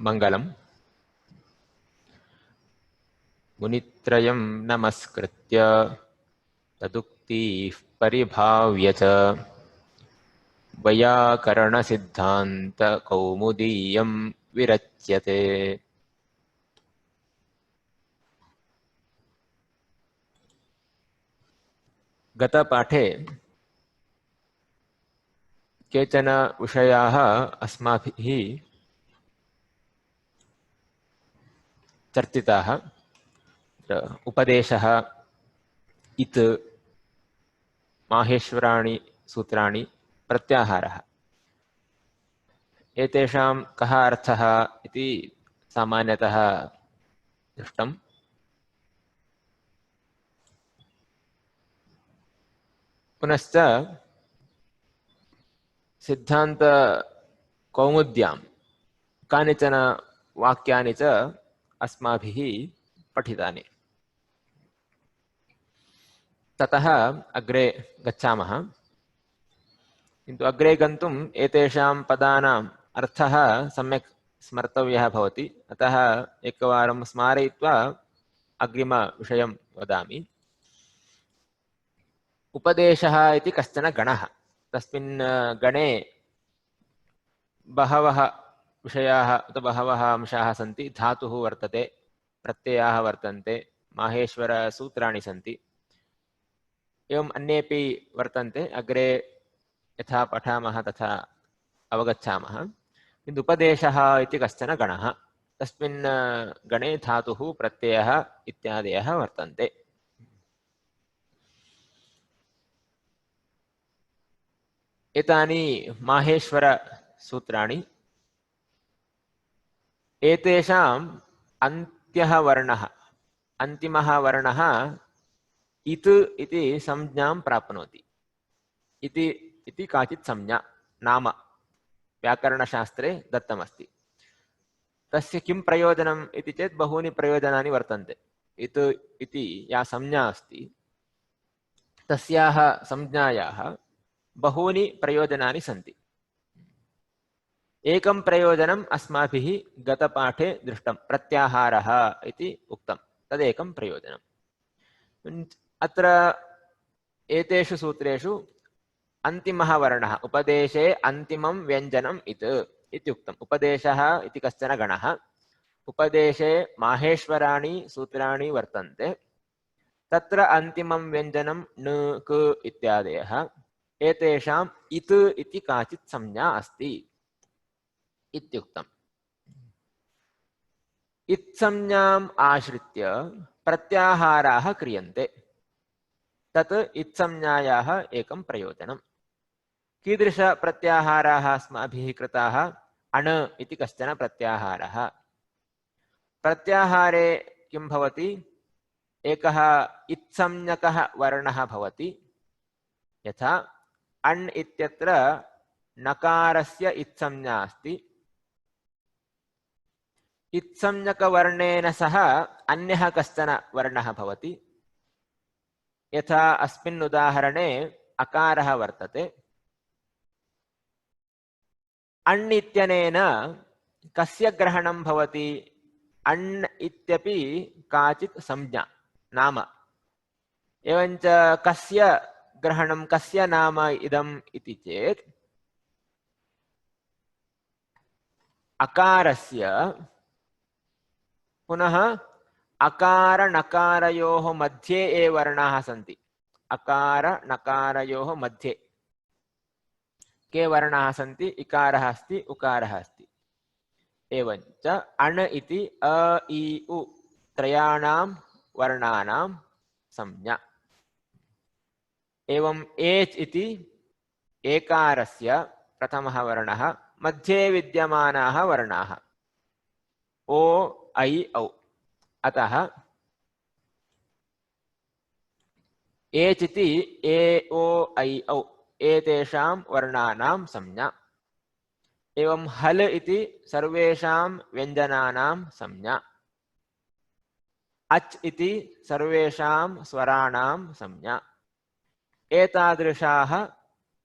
मंगलम मुनित्रयं नमस्कृत्य तदुक्तिः परिभाव्य च वैयाकरणसिद्धान्तकौमुदीयं विरच्यते। गतपाठे केचन विषयाः अस्माभिः चर्चिताः। उपदेशः, इत्, माहेश्वराणि सूत्राणि, प्रत्याहारः, एतेषां कः अर्थः इति सामान्यतः दृष्टम्। पुनश्च सिद्धान्तकौमुद्यां कानिचन वाक्यानि च अस्माभिः पठितानि। ततः अग्रे गच्छामः। किन्तु अग्रे गन्तुम् एतेषां पदानाम् अर्थः सम्यक् स्मर्तव्यः भवति। अतः एकवारं स्मारयित्वा अग्रिमविषयं वदामि। उपदेशः इति कश्चन गणः। तस्मिन् गणे बहवः विषयाः अथवा बहवः अंशाः सन्ति। धातुः वर्तते, प्रत्ययाः वर्तन्ते, माहेश्वरसूत्राणि सन्ति, एवम् अन्येपि वर्तन्ते। अग्रे यथा पठामः तथा अवगच्छामः। किन्तु उपदेशः इति कश्चन गणः। तस्मिन् गणे धातुः, प्रत्ययः इत्यादयः वर्तन्ते। एतानि माहेश्वरसूत्राणि। एतेषाम् अन्त्यः वर्णः, अन्तिमः वर्णः इत् इति संज्ञां प्राप्नोति। इति काचित् संज्ञा, नाम व्याकरणशास्त्रे दत्तमस्ति। तस्य किं प्रयोजनम् इति चेत् बहूनि प्रयोजनानि वर्तन्ते। इत् इति या संज्ञा अस्ति तस्याः संज्ञायाः बहूनि प्रयोजनानि सन्ति। एकं प्रयोजनम् अस्माभिः गतपाठे दृष्टं, प्रत्याहारः इति उक्तं। तदेकं प्रयोजनम्। अत्र एतेषु सूत्रेषु अन्तिमः वर्णः, उपदेशे अन्तिमं व्यञ्जनम् इति उक्तम्। उपदेशः इति कश्चन गणः। उपदेशे माहेश्वराणि सूत्राणि वर्तन्ते। तत्र अन्तिमं व्यञ्जनं न, क इत्यादयः। एतेषाम् इत् इति काचित् संज्ञा अस्ति इत्युक्तम्। इत्संज्ञाम् आश्रित्य प्रत्याहाराः क्रियन्ते। तत् इत्संज्ञायाः एकं प्रयोजनम्। कीदृशप्रत्याहाराः अस्माभिः कृताः? अण् इति कश्चन प्रत्याहारः। प्रत्याहारे किं भवति? एकः इत्संज्ञकः वर्णः भवति। यथा अण् इत्यत्र नकारस्य इत्संज्ञा अस्ति। इत्संज्ञकवर्णेन सह अन्यः कश्चन वर्णः भवति। यथा अस्मिन् उदाहरणे अकारः वर्तते। अण् इत्यनेन कस्य ग्रहणं भवति? अण् इत्यपि काचित् संज्ञा, नाम। एवञ्च कस्य ग्रहणं, कस्य नाम इदम् इति चेत् अकारस्य पुनः अकार नकारयोः मध्ये ये वर्णाः सन्ति। अकार नकारयोः मध्ये के वर्णाः सन्ति? इकारः अस्ति, उकारः अस्ति। एवञ्च अण् इति अ इ उ त्रयाणां वर्णानां संज्ञा। एवम् एच् इति एकारस्य प्रथमः वर्णः, मध्ये विद्यमानाः वर्णाः ओ ऐ औ। अतः एच् इति ए ओ ऐ औ एतेषां वर्णानां संज्ञा। एवं हल् इति सर्वेषां व्यञ्जनानां संज्ञा। अच् इति सर्वेषां स्वराणां संज्ञा। एतादृशाः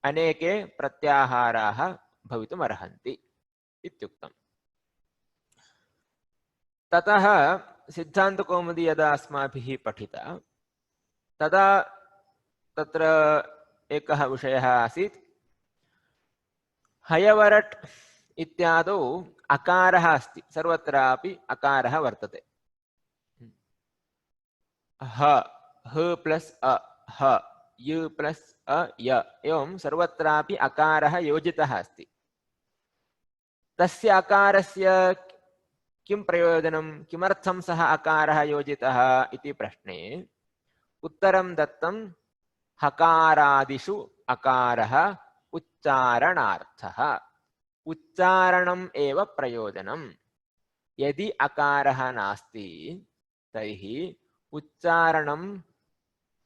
अनेके प्रत्याहाराः भवितुमर्हन्ति इत्युक्तम्। ततः सिद्धान्तकौमुदी यदा अस्माभिः पठिता तदा तत्र एकः विषयः आसीत्, हयवरट् इत्यादौ अकारः अस्ति, सर्वत्रापि अकारः वर्तते। ह प्लस अ, ह य प्लस अ य, एवं सर्वत्रापि अकारः योजितः अस्ति। तस्य अकारस्य किं प्रयोजनं, किमर्थं सः अकारः योजितः इति प्रश्ने उत्तरं दत्तं, हकारादिषु अकारः उच्चारणार्थः, उच्चारणम् एव प्रयोजनम्। यदि अकारः नास्ति तर्हि उच्चारणं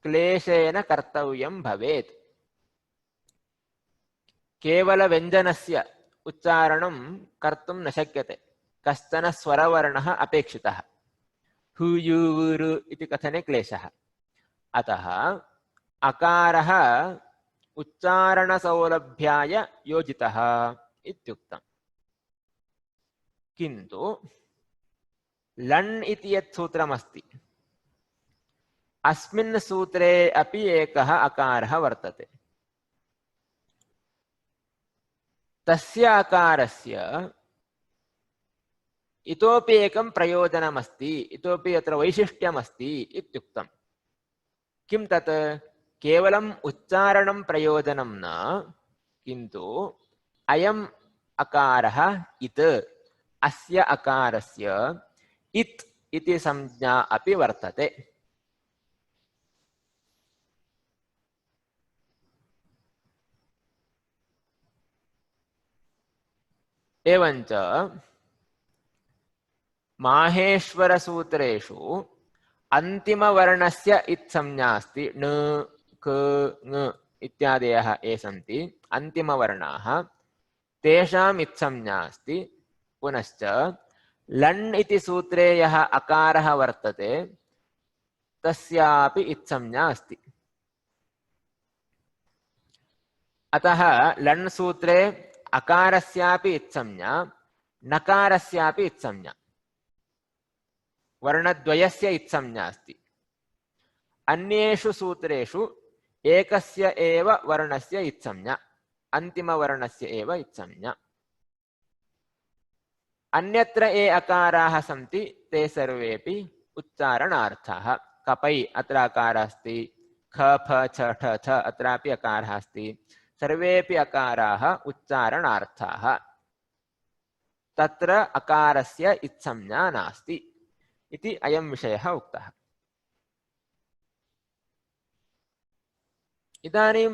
क्लेशेन कर्तव्यं भवेत्। केवल व्यञ्जनस्य उच्चारणं कर्तुं न शक्यते, कश्चन स्वरवर्णः अपेक्षितः। हु यु वुरु इति कथने क्लेशः। अतः अकारः उच्चारणसौलभ्याय योजितः इत्युक्तम्। किन्तु लण् इति यत् सूत्रमस्ति, अस्मिन् सूत्रे अपि एकः अकारः वर्तते। तस्य अकारस्य इतोपि एकं प्रयोजनमस्ति, इतोपि अत्र वैशिष्ट्यमस्ति इत्युक्तम्। किं तत्? केवलम् उच्चारणं प्रयोजनं न, किन्तु अयम् अकारः इत्, अस्य अकारस्य इत् इति संज्ञा अपि वर्तते। एवञ्च माहेश्वरसूत्रेषु अन्तिमवर्णस्य इत् संज्ञा अस्ति। ण, क, ङ इत्यादयः ये सन्ति अन्तिमवर्णाः, तेषाम् इत् संज्ञा अस्ति। पुनश्च लण् इति सूत्रे यः अकारः वर्तते तस्यापि इत् संज्ञा अस्ति। अतः लण् सूत्रे अकारस्यापि इत् संज्ञा, नकारस्यापि इत् संज्ञा, वर्णद्वयस्य इत् संज्ञा अस्ति। अन्येषु सूत्रेषु एकस्य एव वर्णस्य इत् संज्ञा, अन्तिमवर्णस्य एव इत् संज्ञा। अन्यत्र ये अकाराः सन्ति ते सर्वेपि उच्चारणार्थाः। कपै अत्र अकारः अस्ति, ख फ छ ठ थ अत्रापि अकारः अस्ति, सर्वेपि अकाराः उच्चारणार्थाः। तत्र अकारस्य इत् संज्ञा नास्ति इति अयं विषयः उक्तः। इदानीं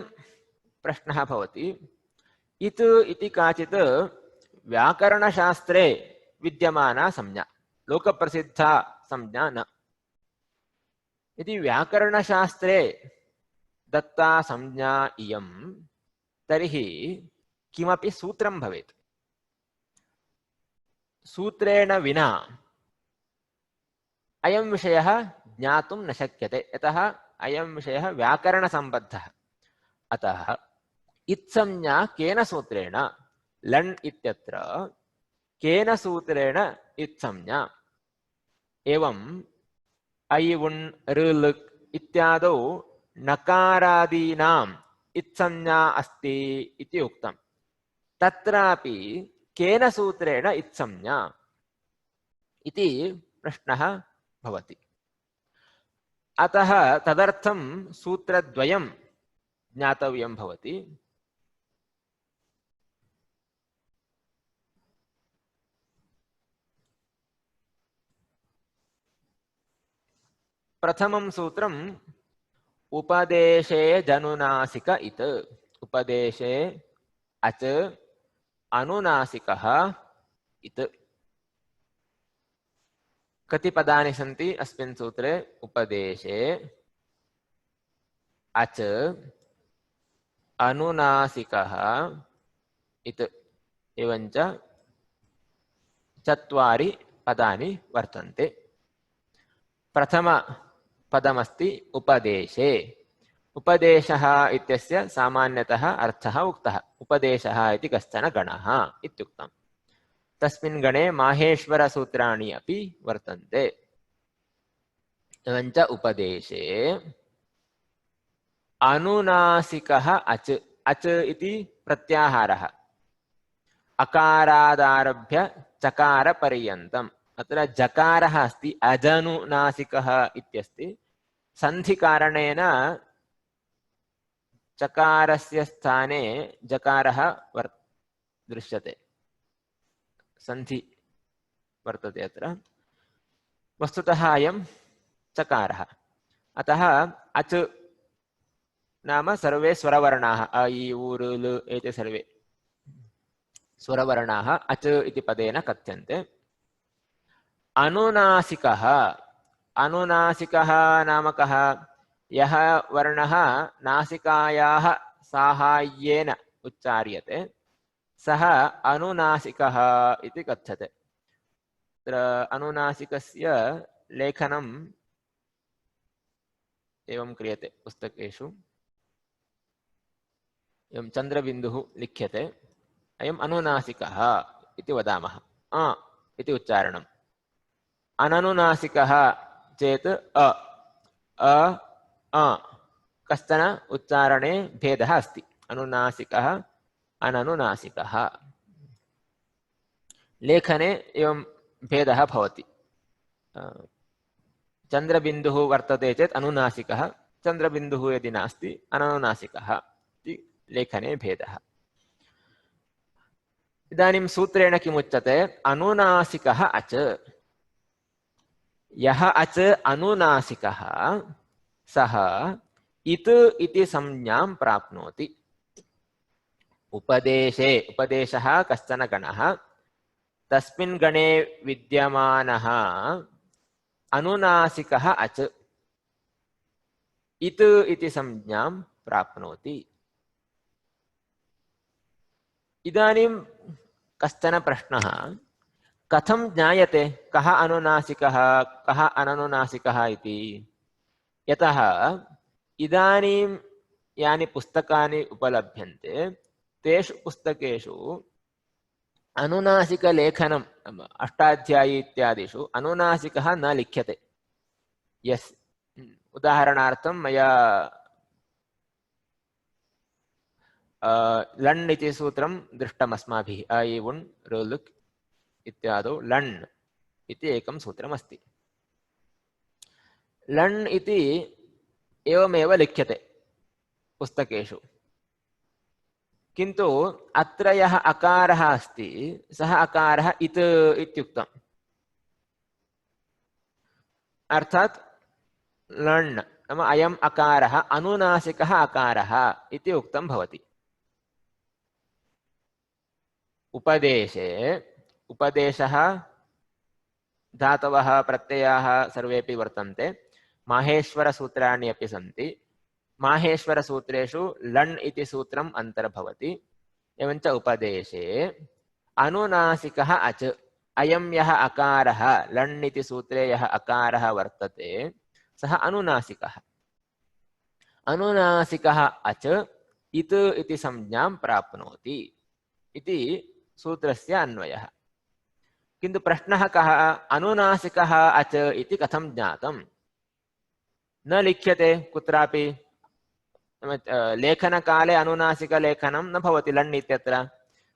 प्रश्नः भवति, इत् इति काचित् व्याकरणशास्त्रे विद्यमाना संज्ञा, लोकप्रसिद्धा संज्ञा न। यदि व्याकरणशास्त्रे दत्ता संज्ञा इयं, तर्हि किमपि सूत्रं भवेत्। सूत्रेण विना अयं विषयः ज्ञातुं न शक्यते, यतः अयं विषयः व्याकरणसम्बद्धः। अतः इत्संज्ञा केन सूत्रेण, लण् इत्यत्र केन सूत्रेण इत्संज्ञा। एवं ऐ उण् ऋ इत्यादौ नकारादीनाम् इत्संज्ञा अस्ति इति उक्तम्। तत्रापि केन सूत्रेण इत्संज्ञा इति प्रश्नः भवति। अतः तदर्थं सूत्रद्वयं ज्ञातव्यं भवति। प्रथमं सूत्रम् उपदेशे जनुनासिक इत्। उपदेशे अच अनुनासिकः इत्। कति पदानि सन्ति अस्मिन् सूत्रे? उपदेशे अच अनुनासिकः इत्, एवञ्च चत्वारि पदानि वर्तन्ते। प्रथमपदमस्ति उपदेशे। उपदेशः इत्यस्य सामान्यतः अर्थः उक्तः। उपदेशः इति कश्चन गणः इत्युक्तम्। तस्मिन् गणे माहेश्वरसूत्राणि अपि वर्तन्ते। एवञ्च उपदेशे अनुनासिकः अच् अच् इति प्रत्याहारः अकारादारभ्य चकारपर्यन्तम्। अत्र जकारः अस्ति, अजनुनासिकः इत्यस्ति। सन्धिकारणेन चकारस्य स्थाने जकारः दृश्यते, सन्धि वर्तते अत्र। वस्तुतः अयं चकारः। अतः अच् नाम सर्वे स्वरवर्णाः अ इ उ ऋ लृ एते सर्वे स्वरवर्णाः अच् इति पदेन कथ्यन्ते। अनुनासिकः, अनुनासिकः नाम कः? यः वर्णः नासिकायाः साहाय्येन उच्चार्यते सः अनुनासिकः इति कथ्यते। तत्र अनुनासिकस्य लेखनम् एवं क्रियते पुस्तकेषु। एवं चन्द्रबिन्दुः लिख्यते, अयम् अनुनासिकः इति वदामः। अ इति उच्चारणम्। अननुनासिकः चेत् अ अ अ कश्चन उच्चारणे भेदः अस्ति। अनुनासिकः अननुनासिकः, लेखने एवं भेदः भवति। चन्द्रबिन्दुः वर्तते चेत् अनुनासिकः, चन्द्रबिन्दुः यदि नास्ति अननुनासिकः इति लेखने भेदः। इदानीं सूत्रेण किमुच्यते? अनुनासिकः अच्। यः अच् अनुनासिकः सः इत् इति संज्ञां प्राप्नोति। उपदेशे, उपदेशः कश्चन गणः, तस्मिन् गणे विद्यमानः अनुनासिकः अच् इत् इति संज्ञां प्राप्नोति। इदानीं कश्चन प्रश्नः, कथं ज्ञायते कः अनुनासिकः कः अननुनासिकः इति? यतः इदानीं यानि पुस्तकानि उपलभ्यन्ते तेषु पुस्तकेषु अनुनासिकलेखनम् अष्टाध्यायी इत्यादिषु अनुनासिकः न लिख्यते। यस्, उदाहरणार्थं मया लण् इति सूत्रं दृष्टम् अस्माभिः। अ इ उण् ऋ लृक् इत्यादौ लण् इति एकं सूत्रमस्ति। लण् इति एवमेव लिख्यते पुस्तकेषु, किन्तु अत्र यः अकारः अस्ति सः अकारः इत् इत्युक्तम्। अर्थात् लण् नाम अयम् अकारः अनुनासिकः अकारः इति उक्तं भवति। उपदेशे उपदेशः धातवः प्रत्ययाः सर्वेपि वर्तन्ते। माहेश्वरसूत्राणि अपि सन्ति। माहेश्वरसूत्रेषु लण् इति सूत्रम् अन्तर्भवति। एवञ्च उपदेशे अनुनासिकः अच्, अयं यः अकारः लण् इति सूत्रे यः अकारः वर्तते सः अनुनासिकः। अनुनासिकः अच् इत् इति संज्ञां प्राप्नोति इति सूत्रस्य अन्वयः। किन्तु प्रश्नः कः? अनुनासिकः अच् इति कथं ज्ञातम्? न लिख्यते कुत्रापि। लेखनकाले अनुनासिकलेखनं न भवति लण् इत्यत्र।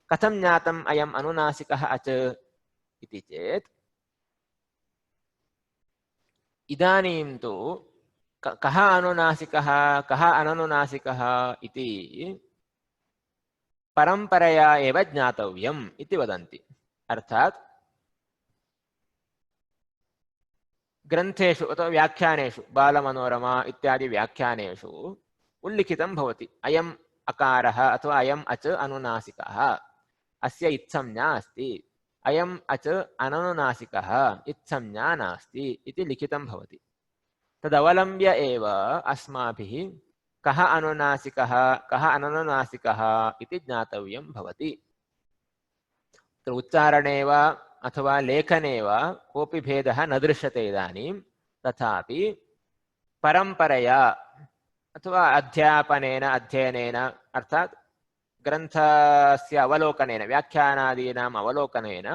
कथं ज्ञातम् अयम् अनुनासिकः अच् इति चेत्, इदानीं तु कः अनुनासिकः कः अननुनासिकः इति परम्परया एव ज्ञातव्यम् इति वदन्ति। अर्थात् ग्रन्थेषु अथवा व्याख्यानेषु, बालमनोरमा इत्यादि व्याख्यानेषु उल्लिखितं भवति अयम् अकारः अथवा अयम् अच् अनुनासिकः, अस्य इत्संज्ञा अस्ति, अयम् अच् अननुनासिकः, इत्संज्ञा नास्ति इति लिखितं भवति। तदवलम्ब्य एव अस्माभिः कः अनुनासिकः कः अननुनासिकः इति ज्ञातव्यं भवति। उच्चारणे वा अथवा लेखने वा कोऽपि भेदः न दृश्यते इदानीं, तथापि परम्परया अथवा अध्यापनेन अध्ययनेन अर्थात् ग्रन्थस्य अवलोकनेन व्याख्यानादीनाम् अवलोकनेन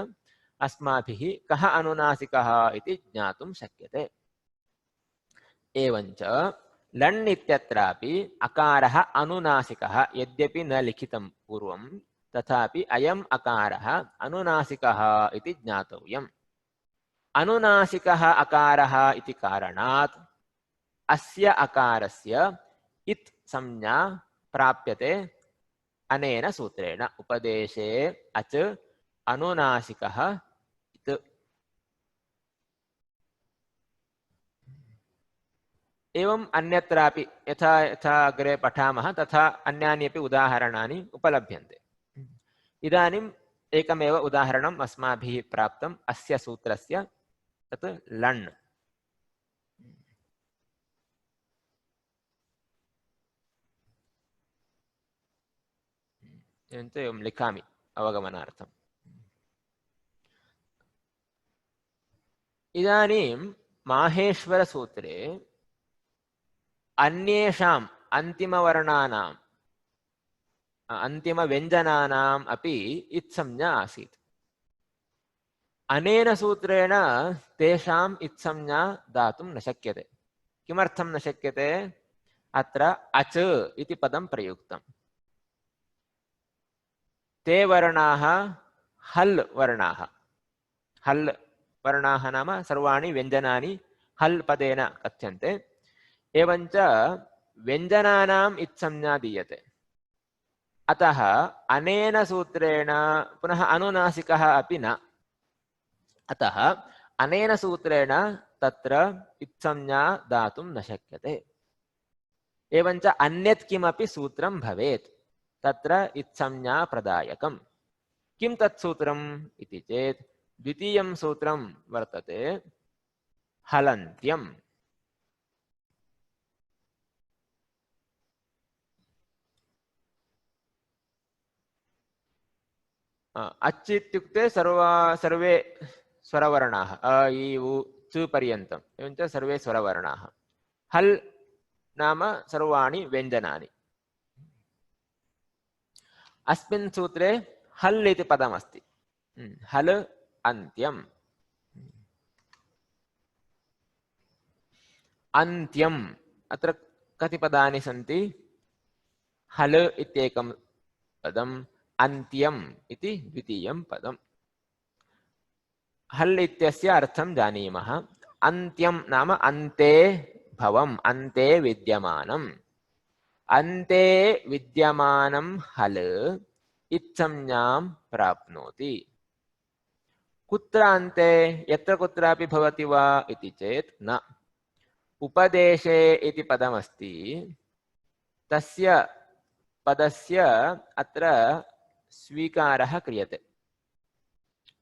अस्माभिः कः अनुनासिकः इति ज्ञातुं शक्यते। एवञ्च लण् इत्यत्रापि अकारः अनुनासिकः यद्यपि न लिखितं पूर्वं, तथापि अयम् अकारः अनुनासिकः इति ज्ञातव्यम्। अनुनासिकः अकारः इति कारणात् अस्य अकारस्य इत् संज्ञा प्राप्यते अनेन सूत्रेण। उपदेशे अच अनुनासिकः इत्। एवम् अन्यत्रापि यथा यथा अग्रे पठामः तथा अन्यानि अपि उदाहरणानि उपलभ्यन्ते। इदानीम् एकमेव उदाहरणम् अस्माभिः प्राप्तम् अस्य सूत्रस्य, तत् लण्। एवं लिखामि अवगमनार्थम्। इदानीं माहेश्वरसूत्रे अन्येषाम् अन्तिमवर्णानाम् अन्तिमव्यञ्जनानाम् अपि इत्संज्ञा आसीत्। अनेन सूत्रेण तेषाम् इत्संज्ञा दातुं न शक्यते। किमर्थं न शक्यते? अत्र अच इति पदं प्रयुक्तम्। ते वर्णाः हल् वर्णाः। हल् वर्णाः नाम सर्वाणि व्यञ्जनानि हल् पदेन कथ्यन्ते। एवञ्च व्यञ्जनानाम् इत्संज्ञा दीयते। अतः अनेन सूत्रेण पुनः अनुनासिकः अपि न। अतः अनेन सूत्रेण तत्र इत्संज्ञा दातुं न शक्यते। एवञ्च अन्यत् किमपि सूत्रं भवेत् तत्र इत्संज्ञा प्रदायकम्। किं तत् सूत्रम् इति चेत् द्वितीयं सूत्रं वर्तते हलन्त्यम्। अच् इत्युक्ते सर्वे स्वरवर्णाः अ इ उ च पर्यन्तम्। एवञ्च सर्वे स्वरवर्णाः। हल् नाम सर्वाणि व्यञ्जनानि। अस्मिन् सूत्रे हल् इति पदमस्ति। हल् अन्त्यम्। अन्त्यम् अत्र कति पदानि सन्ति? हल् इत्येकं पदम्, अन्त्यम् इति द्वितीयं पदम्। हल् इत्यस्य अर्थं जानीमः। अन्त्यं नाम अन्ते भवम्, अन्ते विद्यमानम्। अन्ते विद्यमानं हल् इत्संज्ञां प्राप्नोति। कुत्र अन्ते? यत्र कुत्रापि भवति वा इति चेत् न। उपदेशे इति पदमस्ति, तस्य पदस्य अत्र स्वीकारः क्रियते।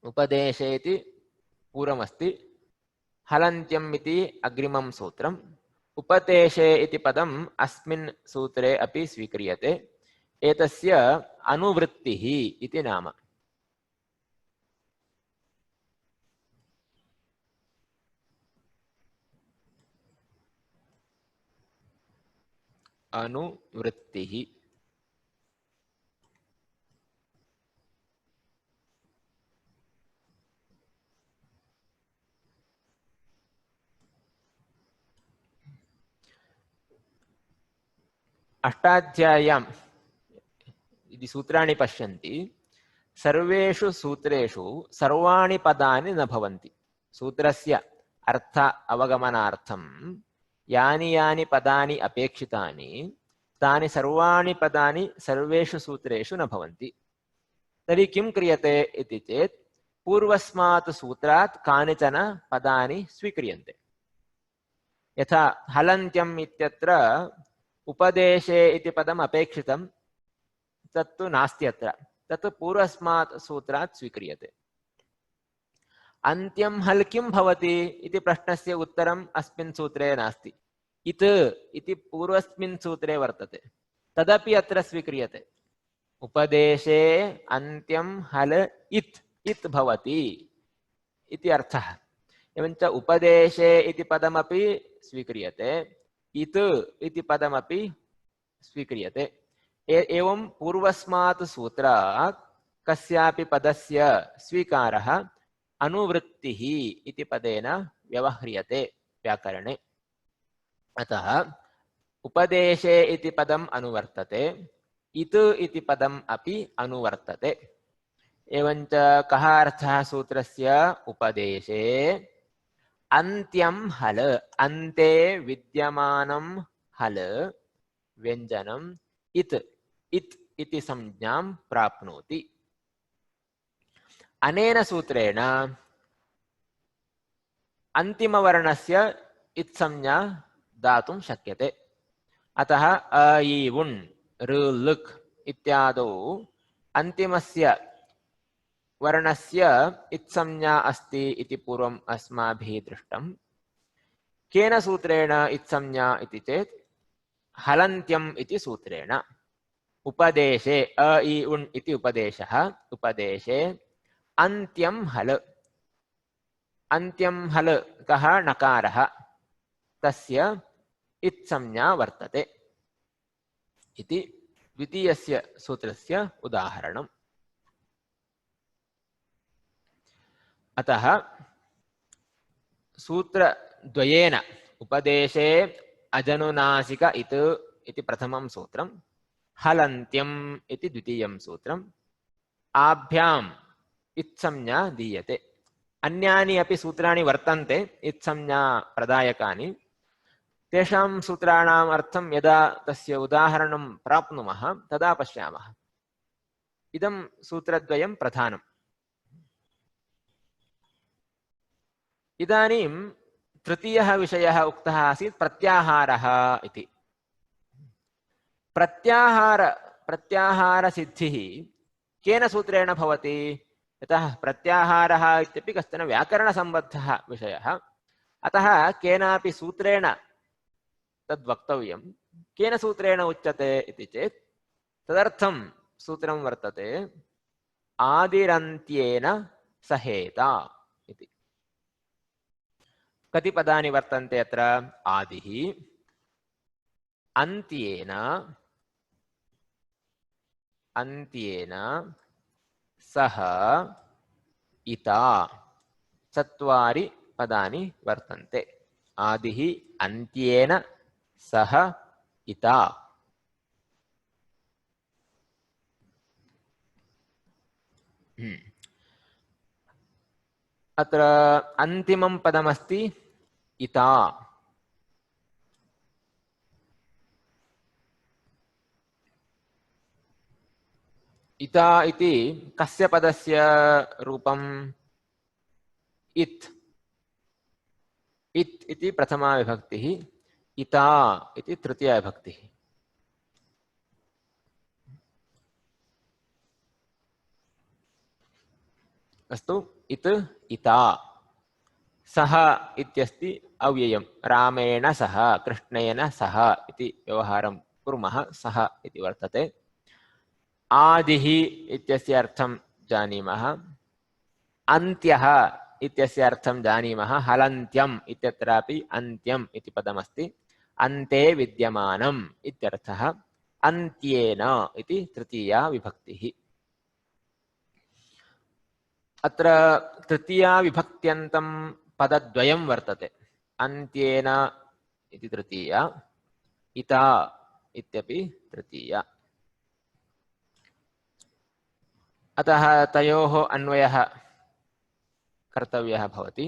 उपदेशे इति पूर्वमस्ति, हलन्त्यम् इति अग्रिमं सूत्रम्। उपदेशे इति पदम् अस्मिन् सूत्रे अपि स्वीक्रियते। एतस्य अनुवृत्तिः इति नाम। अनुवृत्तिः। अष्टाध्याय्यां यदि सूत्राणि पश्यन्ति, सर्वेषु सूत्रेषु सर्वाणि पदानि न भवन्ति। सूत्रस्य अर्थ अवगमनार्थं यानि यानि पदानि अपेक्षितानि तानि सर्वाणि पदानि सर्वेषु सूत्रेषु न भवन्ति। तर्हि किं क्रियते इति चेत् पूर्वस्मात् सूत्रात् कानिचन पदानि स्वीक्रियन्ते। यथा हलन्त्यम् इत्यत्र उपदेशे इति पदम् अपेक्षितं, तत्तु नास्ति अत्र। तत् पूर्वस्मात् सूत्रात् स्वीक्रियते। अन्त्यं हल् किं भवति इति प्रश्नस्य उत्तरम् अस्मिन् सूत्रे नास्ति। इत् इति पूर्वस्मिन् सूत्रे वर्तते, तदपि अत्र स्वीक्रियते। उपदेशे अन्त्यं हल् इत् भवति इति अर्थः। एवञ्च उपदेशे इति पदमपि स्वीक्रियते, इत् इति पदमपि स्वीक्रियते। एवं पूर्वस्मात् सूत्रात् कस्यापि पदस्य स्वीकारः अनुवृत्तिः इति पदेन व्यवह्रियते व्याकरणे। अतः उपदेशे इति पदम् अनुवर्तते, इत इति पदम् अपि अनुवर्तते। एवञ्च कः अर्थः सूत्रस्य? उपदेशे अन्त्यं हल, अन्ते विद्यमानं हल व्यञ्जनम् इत् इति संज्ञां प्राप्नोति। अनेन सूत्रेण अन्तिमवर्णस्य इत् संज्ञा दातुं शक्यते। अतः अ इ उण् ऋ लृक् इत्यादौ अन्तिमस्य वर्णस्य इत् संज्ञा अस्ति इति पूर्वम् अस्माभिः दृष्टम्। केन सूत्रेण इत् संज्ञा इति चेत् हलन्त्यम् इति सूत्रेण। उपदेशे अ इ उण् इति उपदेशः, उपदेशे अन्त्यं हल, अन्त्यं हल कः? नकारः, तस्य इत् संज्ञा वर्तते इति द्वितीयस्य सूत्रस्य उदाहरणम्। अतः सूत्रद्वयेन उपदेशे अजनुनासिक इति प्रथमं सूत्रं, हलन्त्यम् इति द्वितीयं सूत्रम्, आभ्याम् इत्संज्ञा दीयते। अन्यानि अपि सूत्राणि वर्तन्ते इत्संज्ञा प्रदायकानि। तेषां सूत्राणाम् अर्थं यदा तस्य उदाहरणं प्राप्नुमः तदा पश्यामः। इदं सूत्रद्वयं प्रधानम्। इदानीं तृतीयः विषयः उक्तः आसीत् प्रत्याहारः इति। प्रत्याहारसिद्धिः केन सूत्रेण भवति? यतः प्रत्याहारः इत्यपि कश्चन व्याकरणसम्बद्धः विषयः, अतः केनापि सूत्रेण तद् वक्तव्यं। केन सूत्रेण उच्यते इति चेत् तदर्थं सूत्रं वर्तते आदिरन्त्येन सहेता इति। कति पदानि वर्तन्ते अत्र? आदिः, अन्त्येन, अन्त्येन सह, इता, चत्वारि पदानि वर्तन्ते। आदिः, अन्त्येन सह, इता। अत्र अन्तिमं पदमस्ति इता। इता इति कस्य पदस्य रूपम्? इत्। इत् इति प्रथमा विभक्तिः, इता इति तृतीया विभक्तिः। अस्तु, इत् इता। सह इत्यस्ति अव्ययम्, रामेण सह, कृष्णेन सह इति व्यवहारं कुर्मः, सह इति वर्तते। आदिः इत्यस्य अर्थं जानीमः, अन्त्यः इत्यस्य अर्थं जानीमः। हलन्त्यम् इत्यत्रापि अन्त्यम् इति पदमस्ति, अन्ते विद्यमानम् इत्यर्थः। अन्त्येन इति तृतीया विभक्तिः। अत्र तृतीया विभक्त्यन्तं पदद्वयं वर्तते। अन्त्येन इति तृतीया, इता इत्यपि तृतीया। अतः तयोः अन्वयः कर्तव्यः भवति।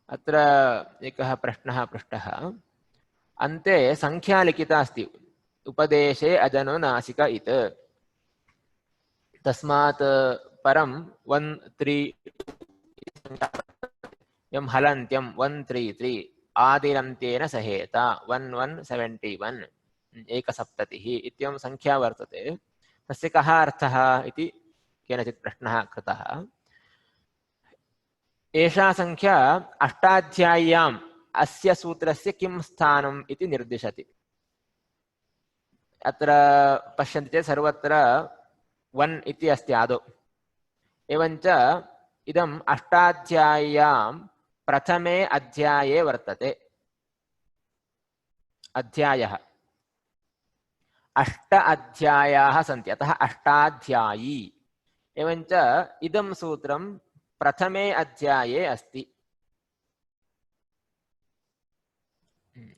अत्र एकः प्रश्नः पृष्टः। अन्ते संख्या लिखिता अस्ति, उपदेशे अजनुनासिक इत्। तस्मात् परं 1 3 यं हलन्त्यं 133, आदिरन्त्येन सहेता 1171, 170 इत्येवं संख्या वर्तते। तस्य कः अर्थः इति केनचित् प्रश्नः कृतः। एषा संख्या अष्टाध्याय्याम् अस्य सूत्रस्य किं स्थानम् इति निर्दिशति। अत्र पश्यन्ति चेत् सर्वत्र 1 इति अस्ति आदौ। एवञ्च इदम् अष्टाध्याय्यां प्रथमे अध्याये वर्तते। अध्यायः 8 अध्यायाः सन्ति, अतः अष्टाध्यायी। एवञ्च इदं सूत्रं प्रथमे अध्याये अस्ति,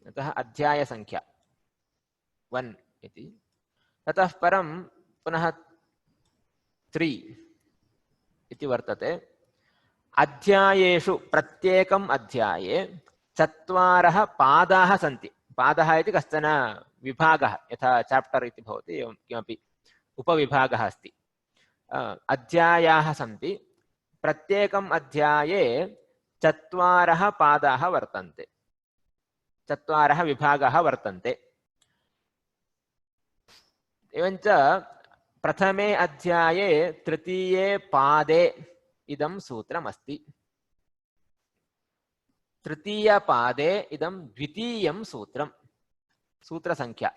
अतः अध्यायसङ्ख्या 1 इति। ततः परं पुनः 3 इति वर्तते। अध्यायेषु प्रत्येकम् अध्याये 4 पादाः सन्ति। पादः इति कश्चन विभागः, यथा चाप्टर् इति भवति एवं किमपि उपविभागः अस्ति। अध्यायाः सन्ति, प्रत्येकम् अध्याये 4 पादाः वर्तन्ते, 4 विभागाः वर्तन्ते। एवञ्च प्रथमे अध्याये तृतीये पादे इदं सूत्रमस्ति। तृतीयपादे इदं द्वितीयं सूत्रं, सूत्रसङ्ख्या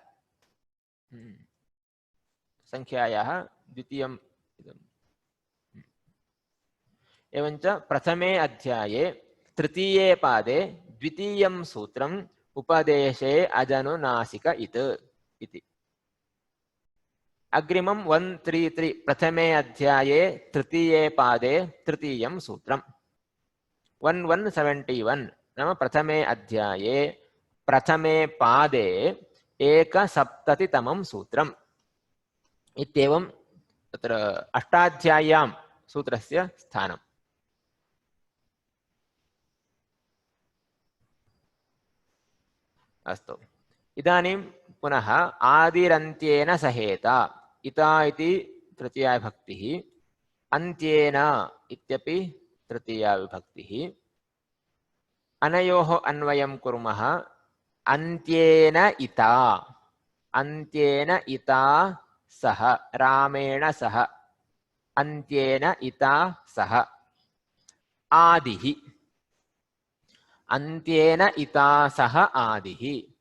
संख्यायाः द्वितीयम् इदम्। एवञ्च प्रथमे अध्याये तृतीये पादे द्वितीयं सूत्रम् उपदेशे अजनुनासिक इति। अग्रिमं 133 प्रथमे अध्याये तृतीये पादे तृतीयं सूत्रम्। 1171 नाम प्रथमे अध्याये प्रथमे पादे 170तमं सूत्रम् इत्येवं तत्र अष्टाध्याय्यां सूत्रस्य स्थानम्। अस्तु, इदानीं पुनः आदिरन्त्येन सहेता। इता इति तृतीया विभक्तिः, अन्त्येन इत्यपि तृतीया विभक्तिः। अनयोः अन्वयं कुर्मः। अन्त्येन इता, अन्त्येन इता सह, रामेण सह, अन्त्येन इता सह। आदिः, अन्त्येन इता सह आदिः।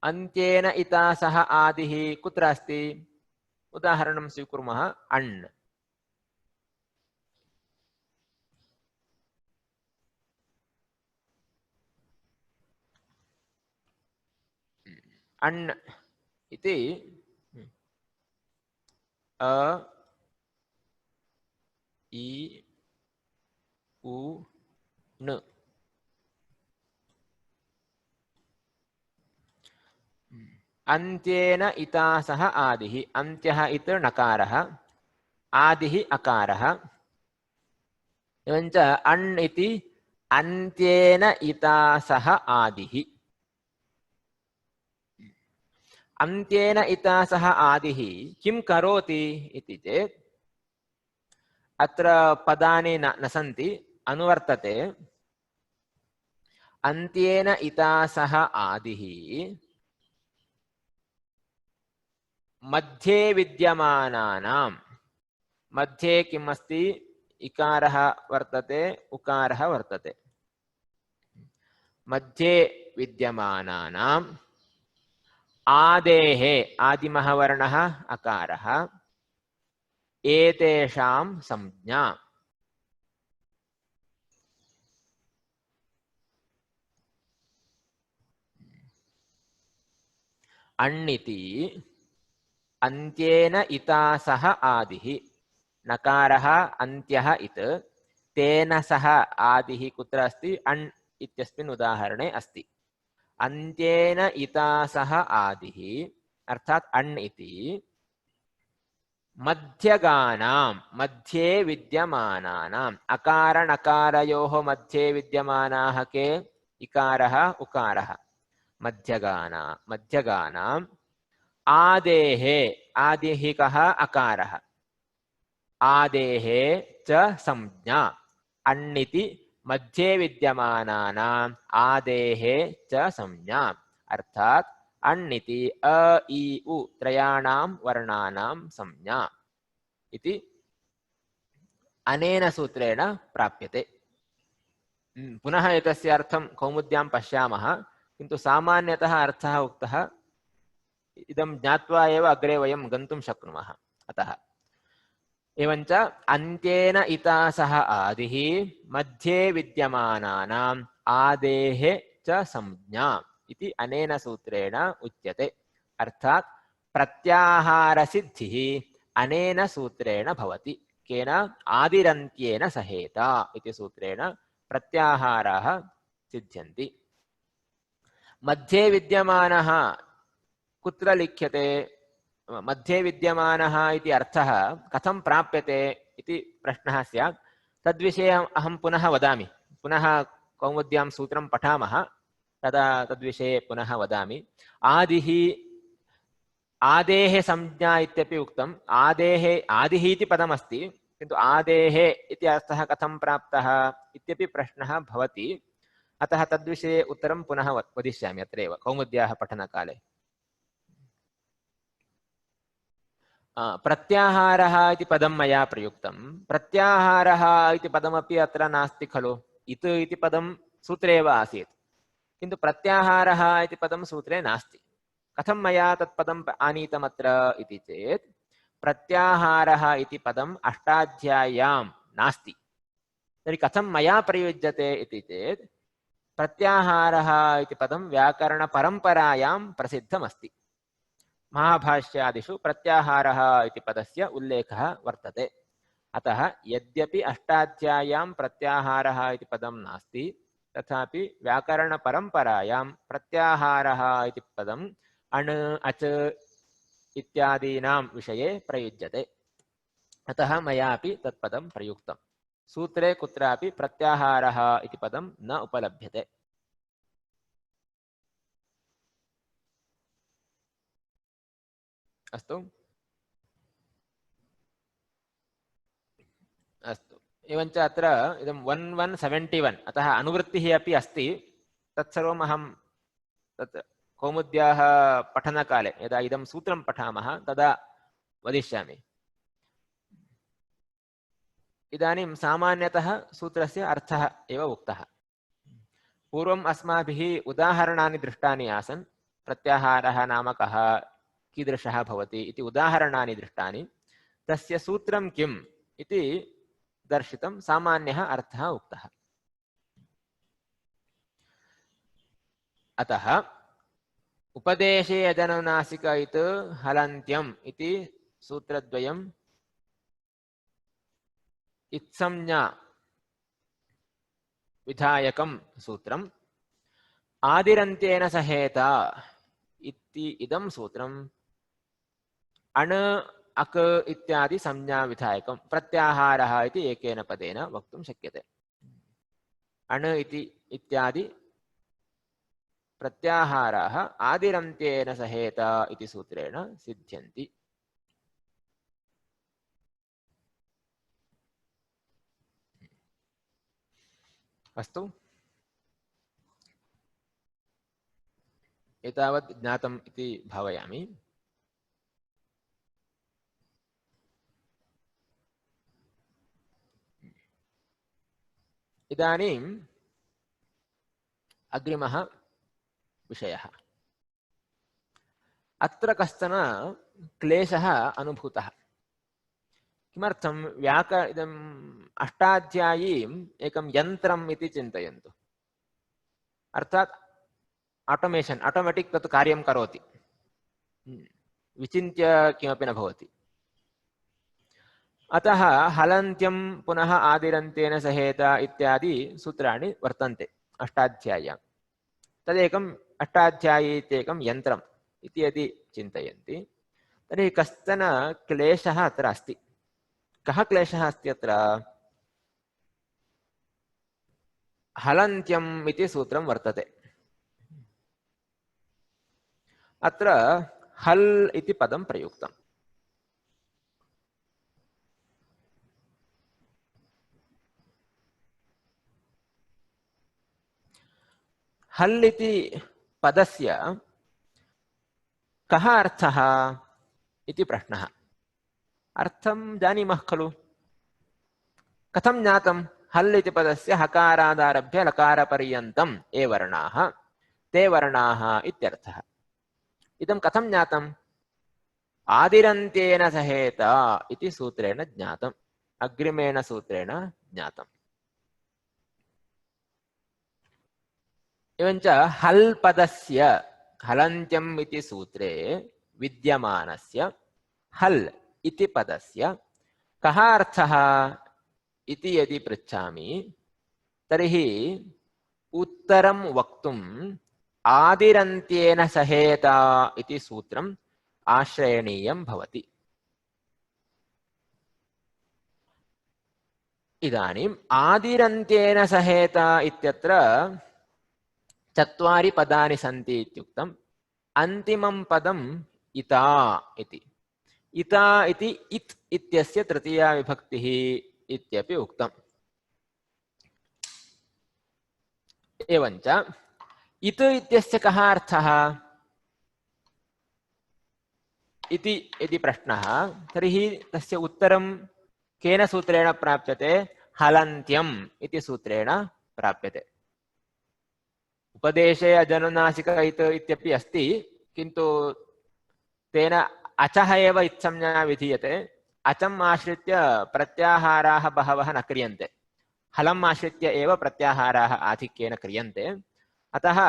अन्त्येन इता सह आदिः कुत्र अस्ति? उदाहरणं स्वीकुर्मः। अण्, अण् इति अ इ उ न्। अन्त्येन इता सह आदिः। अन्त्यः इति नकारः, आदिः अकारः। एवञ्च अण् इति अन्त्येन इता सह आदिः। अन्त्येन इता सह आदिः किं करोति इति चेत् अत्र पदानि न सन्ति, अनुवर्तते। अन्त्येन इता सह आदिः मध्ये विद्यमानानां, मध्ये किम् अस्ति? इकारः वर्तते, उकारः वर्तते। मध्ये विद्यमानानाम् आदेः, आदिमः वर्णः अकारः, एतेषां संज्ञा। अण्णिति अन्त्येन इता सह आदिः, नकारः अन्त्यः इत्, तेन सह आदिः कुत्र अस्ति? अण् इत्यस्मिन् उदाहरणे अस्ति। अन्त्येन इता सह आदिः अर्थात् अण् इति मध्यगानां, मध्ये विद्यमानानाम्, अकार नकारयोः मध्ये विद्यमानाः के? इकारः उकारः। मध्यगानाम् आदेः, आदिः कः? अकारः। आदेः च संज्ञा। अण्णिति मध्ये विद्यमानानाम् आदेः च संज्ञा, अर्थात् अण्णिति अ इ उ त्रयाणां वर्णानां संज्ञा इति अनेन सूत्रेण प्राप्यते। पुनः एतस्य अर्थं कौमुद्यां पश्यामः, किन्तु सामान्यतः अर्थः उक्तः। इदं ज्ञात्वा एव अग्रे वयं गन्तुं शक्नुमः। अतः एवञ्च अन्त्येन इता सह आदिः मध्ये विद्यमानानाम् आदेः च संज्ञा इति अनेन सूत्रेण उच्यते। अर्थात् प्रत्याहारसिद्धिः अनेन सूत्रेण भवति। केन? आदिरन्त्येन सहेता इति सूत्रेण प्रत्याहाराः सिद्ध्यन्ति। मध्ये विद्यमानः कुत्र लिख्यते? मध्ये विद्यमानः इति अर्थः कथं प्राप्यते इति प्रश्नः स्यात्। तद्विषये अहं पुनः वदामि। पुनः कौमुद्यां सूत्रं पठामः तदा तद्विषये पुनः वदामि। आदिः आदेः संज्ञा इत्यपि उक्तम्। आदेः आदिः इति पदमस्ति, किन्तु आदेः इति अर्थः कथं प्राप्तः इत्यपि प्रश्नः भवति। अतः तद्विषये उत्तरं पुनः वदिष्यामि अत्रैव कौमुद्याः पठनकाले। प्रत्याहारः इति पदं मया प्रयुक्तं। प्रत्याहारः इति पदमपि अत्र नास्ति खलु। इत् इति पदं सूत्रे एव आसीत्, किन्तु प्रत्याहारः इति पदं सूत्रे नास्ति। कथं मया तत् पदम् आनीतमत्र इति चेत्, प्रत्याहारः इति पदम् अष्टाध्याय्यां नास्ति। तर्हि कथं मया प्रयुज्यते इति चेत्, प्रत्याहारः इति पदं व्याकरणपरम्परायां प्रसिद्धमस्ति। महाभाष्यादिषु प्रत्याहारः इति पदस्य उल्लेखः वर्तते। अतः यद्यपि अष्टाध्याय्यां प्रत्याहारः इति पदं नास्ति, तथापि व्याकरणपरम्परायां प्रत्याहारः इति पदम् अण् अच् इत्यादीनां विषये प्रयुज्यते। अतः मयापि तत्पदं प्रयुक्तं। सूत्रे कुत्रापि प्रत्याहारः इति पदं न उपलभ्यते। अस्तु अस्तु। एवञ्च अत्र इदं 1171 अतः अनुवृत्तिः अपि अस्ति। तत्सर्वम् अहं तत् कौमुद्याः पठनकाले यदा इदं सूत्रं पठामः तदा वदिष्यामि। इदानीं सामान्यतः सूत्रस्य अर्थः एव उक्तः। पूर्वम् अस्माभिः उदाहरणानि दृष्टानि आसन्। प्रत्याहारः नाम कः, कीदृशः भवति इति उदाहरणानि दृष्टानि। तस्य सूत्रं किम् इति दर्शितं, सामान्यः अर्थः उक्तः। अतः उपदेशे यदनुनासिक इत् हलन्त्यम् इति सूत्रद्वयम् इत्संज्ञा विधायकं सूत्रम्, आदिरन्त्येन सहेता इति इदं सूत्रम् अण् अक् इत्यादि संज्ञा विधायकं प्रत्याहारः इति एकेन पदेन वक्तुं शक्यते। अण् इति इत्यादि प्रत्याहाराः आदिरन्त्येन सहेता इति सूत्रेण सिद्ध्यन्ति। अस्तु, एतावत् ज्ञातम् इति भावयामि। इदानीम् अग्रिमः विषयः। अत्र कश्चन क्लेशः अनुभूतः। किमर्थं? इदम् अष्टाध्यायीम् एकं यन्त्रम् इति चिन्तयन्तु। अर्थात् ऑटोमेशन, ऑटोमेटिक तत् कार्यं करोति, विचिन्त्य किमपि न भवति। अतः हलन्त्यं पुनः आदिरन्त्येन सहेता इत्यादि सूत्राणि वर्तन्ते अष्टाध्याय्यां। तदेकम् अष्टाध्यायी इत्येकं यन्त्रम् इति यदि चिन्तयन्ति तर्हि कश्चन क्लेशः अत्र अस्ति। कः क्लेशः अस्ति अत्र? हलन्त्यम् इति सूत्रं वर्तते। अत्र हल् इति पदं प्रयुक्तम्। हल् इति पदस्य कः अर्थः इति प्रश्नः। अर्थं जानीमः खलु। कथं ज्ञातं? हल् इति पदस्य हकारादारभ्य लकारपर्यन्तम् ये वर्णाः ते वर्णाः इत्यर्थः। इदं कथं ज्ञातम्? आदिरन्त्येन सहेत इति सूत्रेण ज्ञातम्, अग्रिमेण सूत्रेण ज्ञातम्। एवञ्च हल् पदस्य हलन्त्यम् इति सूत्रे विद्यमानस्य हल् इति पदस्य कः अर्थः इति यदि पृच्छामि तर्हि उत्तरं वक्तुम् आदिरन्त्येन सहेत इति सूत्रम् आश्रयणीयं भवति। इदानीम् आदिरन्त्येन सहेत इत्यत्र चत्वारि पदानि सन्ति इत्युक्तम्। अन्तिमं पदम् इता इति। इता इति इत् इत्यस्य तृतीया विभक्तिः इत्यपि उक्तम्। एवञ्च इत् इत्यस्य कः अर्थः इति यदि प्रश्नः, तर्हि तस्य उत्तरं केन सूत्रेण प्राप्यते? हलन्त्यम् इति सूत्रेण प्राप्यते। उपदेशे अजनुनासिक इत् इत्यपि अस्ति, किन्तु तेन अचः एव इत्संज्ञा विधीयते। अचम् आश्रित्य प्रत्याहाराः बहवः न क्रियन्ते, हलम् आश्रित्य एव प्रत्याहाराः आधिक्येन क्रियन्ते। अतः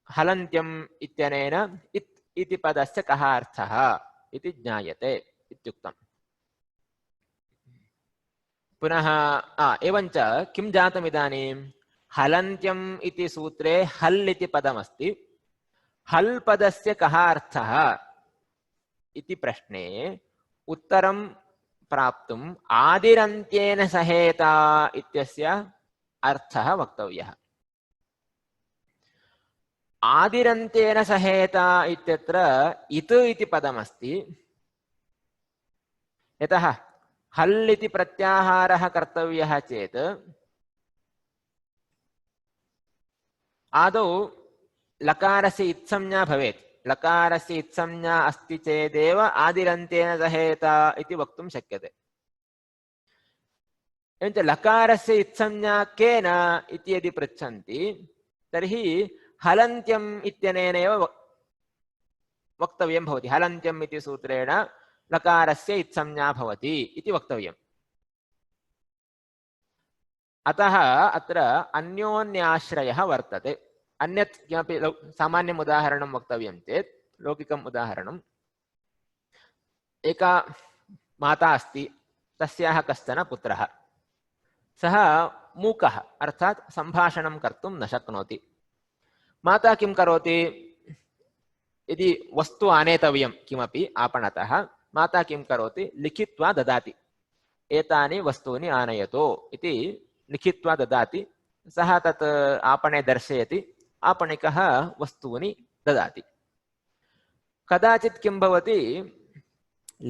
हलन्त्यम् इत्यनेन इत् इति पदस्य कः अर्थः इति ज्ञायते इत्युक्तम्। पुनः एवञ्च किं जातम् इदानीं? हलन्त्यम् इति सूत्रे हल् इति पदमस्ति। हल् पदस्य कः अर्थः इति प्रश्ने उत्तरं प्राप्तुम् आदिरन्त्येन सहेत इत्यस्य अर्थः वक्तव्यः। आदिरन्त्येन सहेत इत्यत्र इत् इति पदमस्ति। यतः हल् इति प्रत्याहारः कर्तव्यः चेत् आदौ लकारस्य इत्संज्ञा भवेत्। लकारस्य इत्संज्ञा अस्ति चेदेव आदिरन्त्येन सहेत इति वक्तुं शक्यते। एवञ्च लकारस्य इत्संज्ञा केन इति यदि पृच्छन्ति तर्हि हलन्त्यम् इत्यनेनैव वक्तव्यं भवति। हलन्त्यम् इति सूत्रेण लकारस्य इत्संज्ञा भवति इति वक्तव्यम्। अतः अत्र अन्योन्याश्रयः वर्तते। अन्यत् किमपि सामान्यम् उदाहरणं वक्तव्यं चेत्, लौकिकम् उदाहरणम्, एका माता अस्ति, तस्याः कश्चन पुत्रः। सः मूकः, अर्थात् सम्भाषणं कर्तुं न शक्नोति। माता किं करोति? यदि वस्तु आनेतव्यं किमपि आपणतः, माता किं करोति? लिखित्वा ददाति। एतानि वस्तूनि आनयतु इति लिखित्वा ददाति। सः तत् आपणे दर्शयति, आपणिकः वस्तूनि ददाति। कदाचित् किं भवति?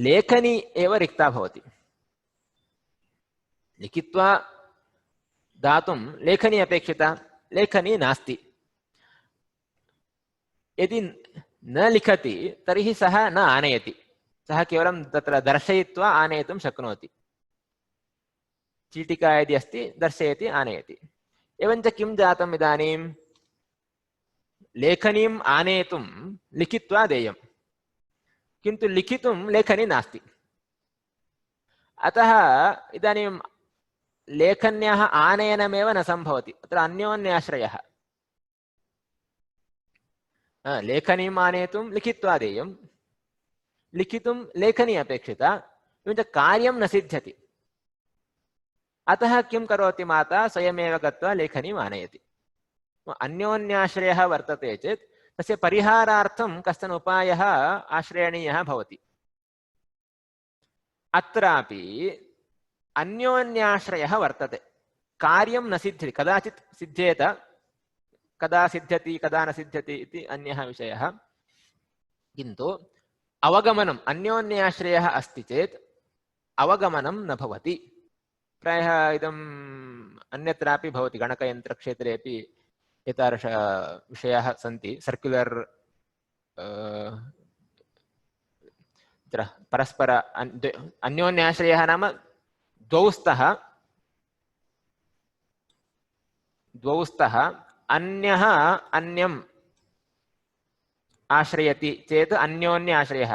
लेखनी एव रिक्ता भवति। लिखित्वा दातुं लेखनी अपेक्षिता, लेखनी नास्ति। यदि न लिखति तर्हि सः न आनयति, सः केवलं तत्र दर्शयित्वा आनयितुं शक्नोति। चीटिका यदि अस्ति दर्शयति, आनयति। एवञ्च किं जातम् इदानीं? लेखनीम् आनेतुं लिखित्वा देयं, किन्तु लिखितुं लेखनी नास्ति। अतः इदानीं लेखन्याः आनयनमेव न सम्भवति। अत्र अन्योन्याश्रयः। लेखनीम् आनेतुं लिखित्वा देयं, लिखितुं लेखनी अपेक्षिता, एवञ्च कार्यं न सिद्ध्यति। अतः किं करोति माता? स्वयमेव गत्वा लेखनीम् आनयति। अन्योन्याश्रयः वर्तते चेत् तस्य परिहारार्थं कश्चन उपायः आश्रयणीयः भवति। अत्रापि अन्योन्याश्रयः वर्तते। कार्यं न सिद्ध्यति, कदाचित् सिद्ध्येत, कदा सिद्ध्यति कदा न सिद्ध्यति इति अन्यः विषयः। किन्तु अवगमनम्, अन्योन्याश्रयः अस्ति चेत् अवगमनं न भवति। प्रायः इदम् अन्यत्रापि भवति, गणकयन्त्रक्षेत्रेपि एतादृश विषयाः सन्ति। सर्क्युलर् परस्पर अन्योन्याश्रयः नाम द्वौ स्तः अन्यः अन्यम् आश्रयति चेत् अन्योन्याश्रयः।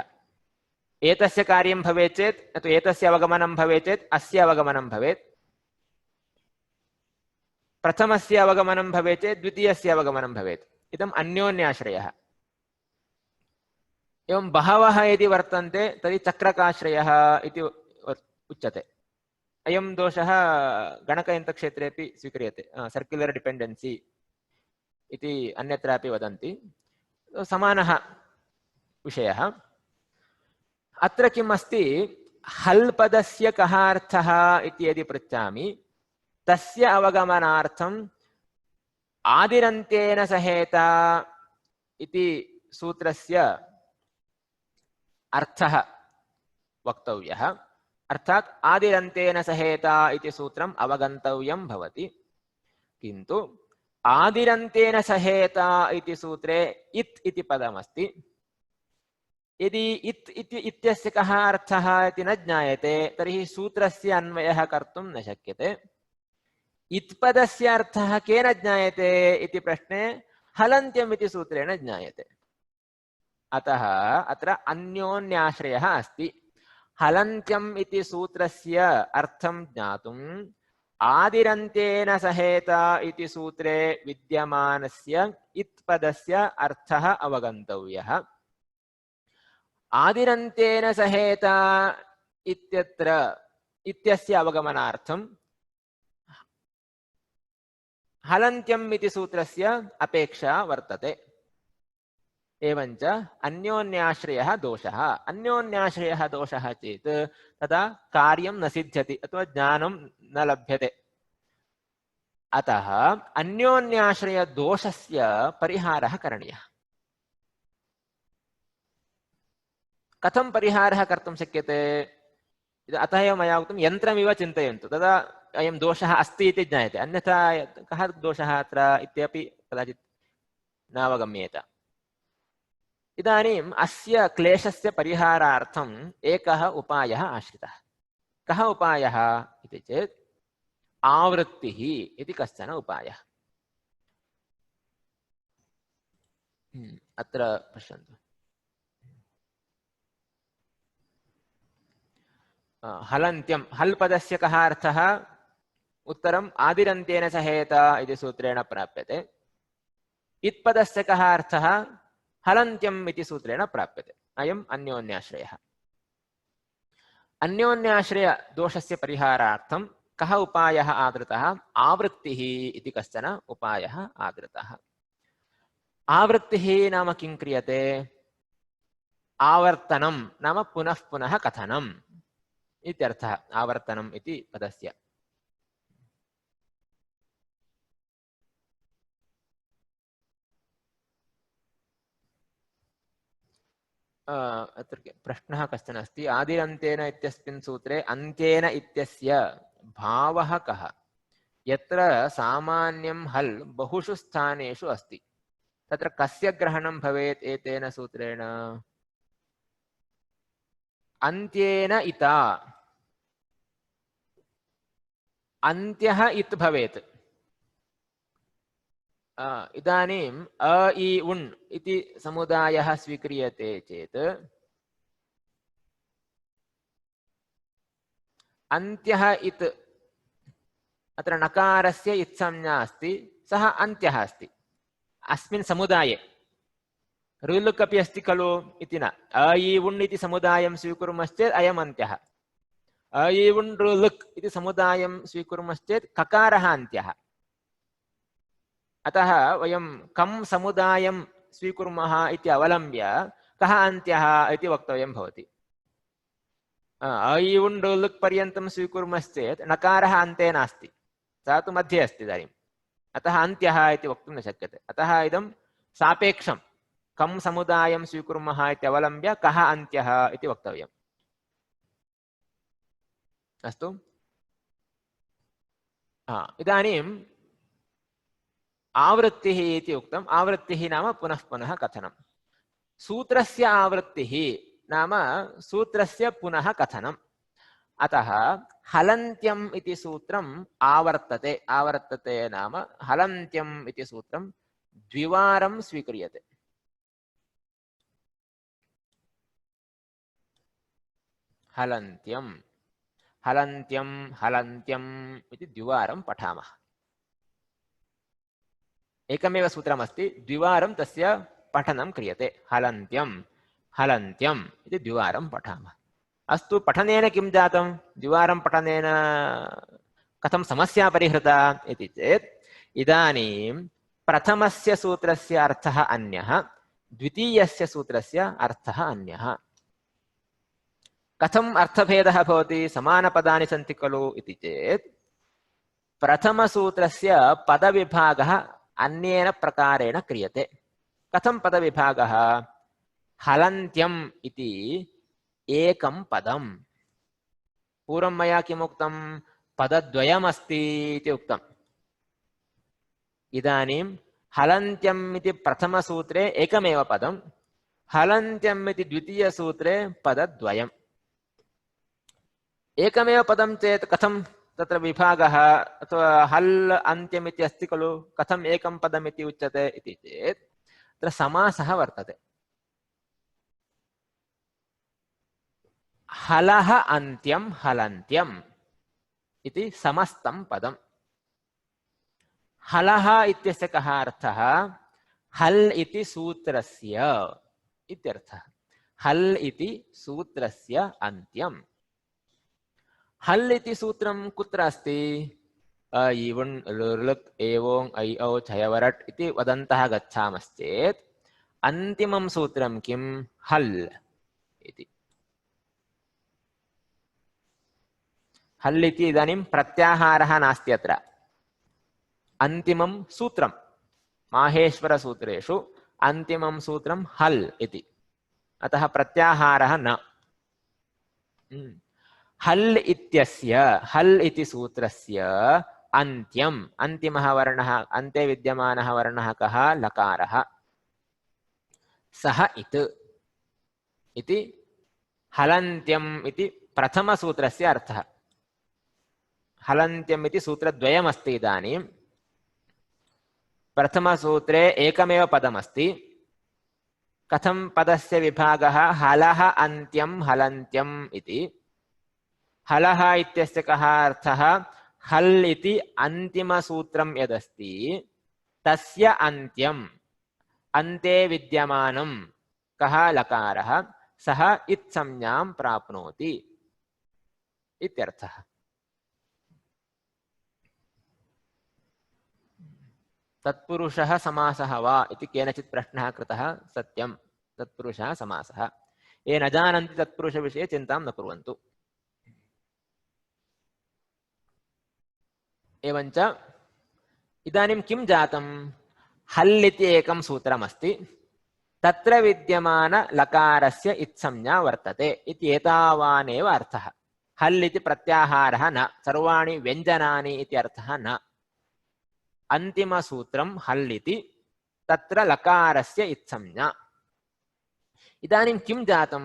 एतस्य कार्यं भवेत् चेत् अथवा एतस्य अवगमनं भवेत् चेत् अस्य अवगमनं भवेत्, प्रथमस्य अवगमनं भवेत् चेत् द्वितीयस्य अवगमनं भवेत्। इदम् अन्योन्याश्रयः। एवं बहवः यदि वर्तन्ते तर्हि चक्रकाश्रयः इति उच्यते। अयं दोषः गणकयन्त्रक्षेत्रेपि स्वीक्रियते, सर्क्युलर् डिपेण्डेन्सी इति अन्यत्रापि वदन्ति। समानः विषयः। अत्र किम् अस्ति, हल् पदस्य कः अर्थः इति यदि पृच्छामि, तस्य अवगमनार्थम् आदिरन्तेन सहेता इति सूत्रस्य अर्थः वक्तव्यः। अर्थात् आदिरन्तेन सहेता इति सूत्रम् अवगन्तव्यं भवति। किन्तु आदिरन्तेन सहेता इति सूत्रे इत् इति पदमस्ति। यदि इत् इत्यस्य कः अर्थः इति न ज्ञायते तर्हि सूत्रस्य अन्वयः कर्तुं न शक्यते। इत् पदस्य अर्थः केन ज्ञायते इति प्रश्ने हलन्त्यम् इति सूत्रेण ज्ञायते। अतः अत्र अन्योन्याश्रयः अस्ति। हलन्त्यम् इति सूत्रस्य अर्थं ज्ञातुम् आदिरन्तेन सहेता इति सूत्रे विद्यमानस्य इत् पदस्य अर्थः अवगन्तव्यः। आदिरन्तेन सहेता इत्यत्र इत्यस्य अवगमनार्थं हलन्त्यम् इति सूत्रस्य अपेक्षा वर्तते। एवञ्च अन्योन्याश्रयः दोषः। अन्योन्याश्रयः दोषः चेत् तदा कार्यं न सिद्ध्यति अथवा ज्ञानं न लभ्यते। अतः अन्योन्याश्रयदोषस्य परिहारः करणीयः। कथं परिहारः कर्तुं शक्यते? अतः एव मया उक्तं यन्त्रमिव चिन्तयन्तु, तदा अयं दोषः अस्ति इति ज्ञायते। अन्यथा कः दोषः अत्र इत्यपि कदाचित् नावगम्येत। इदानीम् अस्य क्लेशस्य परिहारार्थम् एकः उपायः आश्रितः। कः उपायः इति चेत् आवृत्तिः इति कश्चन उपायः। अत्र पश्यन्तु। हलन्त्यं, हल् पदस्य कः अर्थः? उत्तरम् आदिरन्तेन सहेता इति सूत्रेण प्राप्यते। इत् पदस्य कः अर्थः? हलन्त्यम् इति सूत्रेण प्राप्यते। अयम् अन्योन्याश्रयः। अन्योन्याश्रय दोषस्य परिहारार्थं कः उपायः आदृतः? आवृत्तिः इति कश्चन उपायः आदृतः। आवृत्तिः नाम किं क्रियते? आवर्तनं नाम पुनः पुनः कथनम् इत्यर्थः आवर्तनम् इति पदस्य। अत्र प्रश्नः कश्चन अस्ति। आदिरन्तेन इत्यस्मिन् सूत्रे अन्त्येन इत्यस्य भावः कः? यत्र सामान्यं हल् बहुषु स्थानेषु अस्ति तत्र कस्य ग्रहणं भवेत् एतेन सूत्रेण? अन्त्येन इता, अन्त्यः इत् भवेत्। इदानीम् अ इ उण् इति समुदायः स्वीक्रियते चेत् अन्त्यः इत्, अत्र नकारस्य इत्संज्ञा अस्ति, सः अन्त्यः अस्ति अस्मिन् समुदाये। ऋलुक् अपि अस्ति खलु इति न। अ इ उण् इति समुदायं स्वीकुर्मश्चेत् अयम् अन्त्यः। अ इ उण् ऋलुक् इति समुदायं स्वीकुर्मश्चेत् ककारः अन्त्यः। अतः वयं कं समुदायं स्वीकुर्मः इति अवलम्ब्य कः अन्त्यः इति वक्तव्यं भवति। अ इ उण् ऋलुक् पर्यन्तं स्वीकुर्मश्चेत् नकारः अन्ते नास्ति, सः तु मध्ये अस्ति इदानीम्। अतः अन्त्यः इति वक्तुं न शक्यते। अतः इदं सापेक्षं, कं समुदायं स्वीकुर्मः इति अवलम्ब्य कः अन्त्यः इति वक्तव्यम्। अस्तु। इदानीम् आवृत्तिः इति उक्तम्। आवृत्तिः नाम पुनः पुनः कथनं। सूत्रस्य आवृत्तिः नाम सूत्रस्य पुनः कथनम्। अतः हलन्त्यम् इति सूत्रम् आवर्तते। आवर्तते नाम हलन्त्यम् इति सूत्रं द्विवारं स्वीक्रियते। हलन्त्यं हलन्त्यं हलन्त्यम् इति द्विवारं पठामः। एकमेव सूत्रमस्ति, द्विवारं तस्य पठनं क्रियते। हलन्त्यं हलन्त्यम् इति द्विवारं पठामः। अस्तु, पठनेन किं जातं? द्विवारं पठनेन कथं समस्या परिहृता इति चेत्, इदानीं प्रथमस्य सूत्रस्य अर्थः अन्यः, द्वितीयस्य सूत्रस्य अर्थः अन्यः। कथम् अर्थभेदः भवति? समानपदानि सन्ति खलु इति चेत्, प्रथमसूत्रस्य पदविभागः अन्येन प्रकारेण क्रियते। कथं पदविभागः? हलन्त्यम् इति एकं पदम्। पूर्वं मया किम् उक्तं? पदद्वयमस्ति इति उक्तम्। इदानीं हलन्त्यम् इति प्रथमसूत्रे एकमेव पदं, हलन्त्यम् इति द्वितीयसूत्रे पदद्वयम्। एकमेव पदं चेत् कथं तत्र विभागः? अथवा हल् अन्त्यम् इति अस्ति खलु, कथम् एकं पदम् इति उच्यते इति चेत् तत्र समासः वर्तते। हलः अन्त्यं हलन्त्यम् इति समस्तं पदम्। हलः इत्यस्य कः अर्थः? हल् इति सूत्रस्य इत्यर्थः। हल् इति सूत्रस्य अन्त्यम्। हल् इति सूत्रं कुत्र अस्ति? अ इवुन् लृक् एवोङ् ऐ औ छयवरट् इति वदन्तः गच्छामश्चेत् अन्तिमं सूत्रं किं? हल् इति। हल् इति इदानीं प्रत्याहारः नास्ति अत्र, अन्तिमं सूत्रं। माहेश्वरसूत्रेषु अन्तिमं सूत्रं हल् इति, अतः प्रत्याहारः न। हल् इत्यस्य, हल् इति सूत्रस्य अन्त्यम्, अन्तिमः वर्णः, अन्ते विद्यमानः वर्णः कः? लकारः। सः इत् इति हलन्त्यम् इति प्रथमसूत्रस्य अर्थः। हलन्त्यम् इति सूत्रद्वयमस्ति। इदानीं प्रथमसूत्रे एकमेव पदमस्ति। कथं पदस्य विभागः? हलः अन्त्यं हलन्त्यम् इति। हलः इत्यस्य कः अर्थः? हल् इति अन्तिमसूत्रं यदस्ति तस्य अन्त्यम्, अन्ते विद्यमानं कः? लकारः। सः इत्संज्ञां प्राप्नोति इत्यर्थः। तत्पुरुषः समासः वा इति केनचित् प्रश्नः कृतः। सत्यं, तत्पुरुषः समासः। ये न जानन्ति तत्पुरुषविषये चिन्तां न कुर्वन्तु। एवञ्च इदानीं किं जातं? हल् इति एकं सूत्रमस्ति, तत्र विद्यमान लकारस्य इत्संज्ञा वर्तते इति एतावानेव अर्थः। हल् इति प्रत्याहारः न, सर्वाणि व्यञ्जनानि इति अर्थः न। अन्तिमसूत्रं हल् इति, तत्र लकारस्य इत्संज्ञा। इदानीं किं जातं?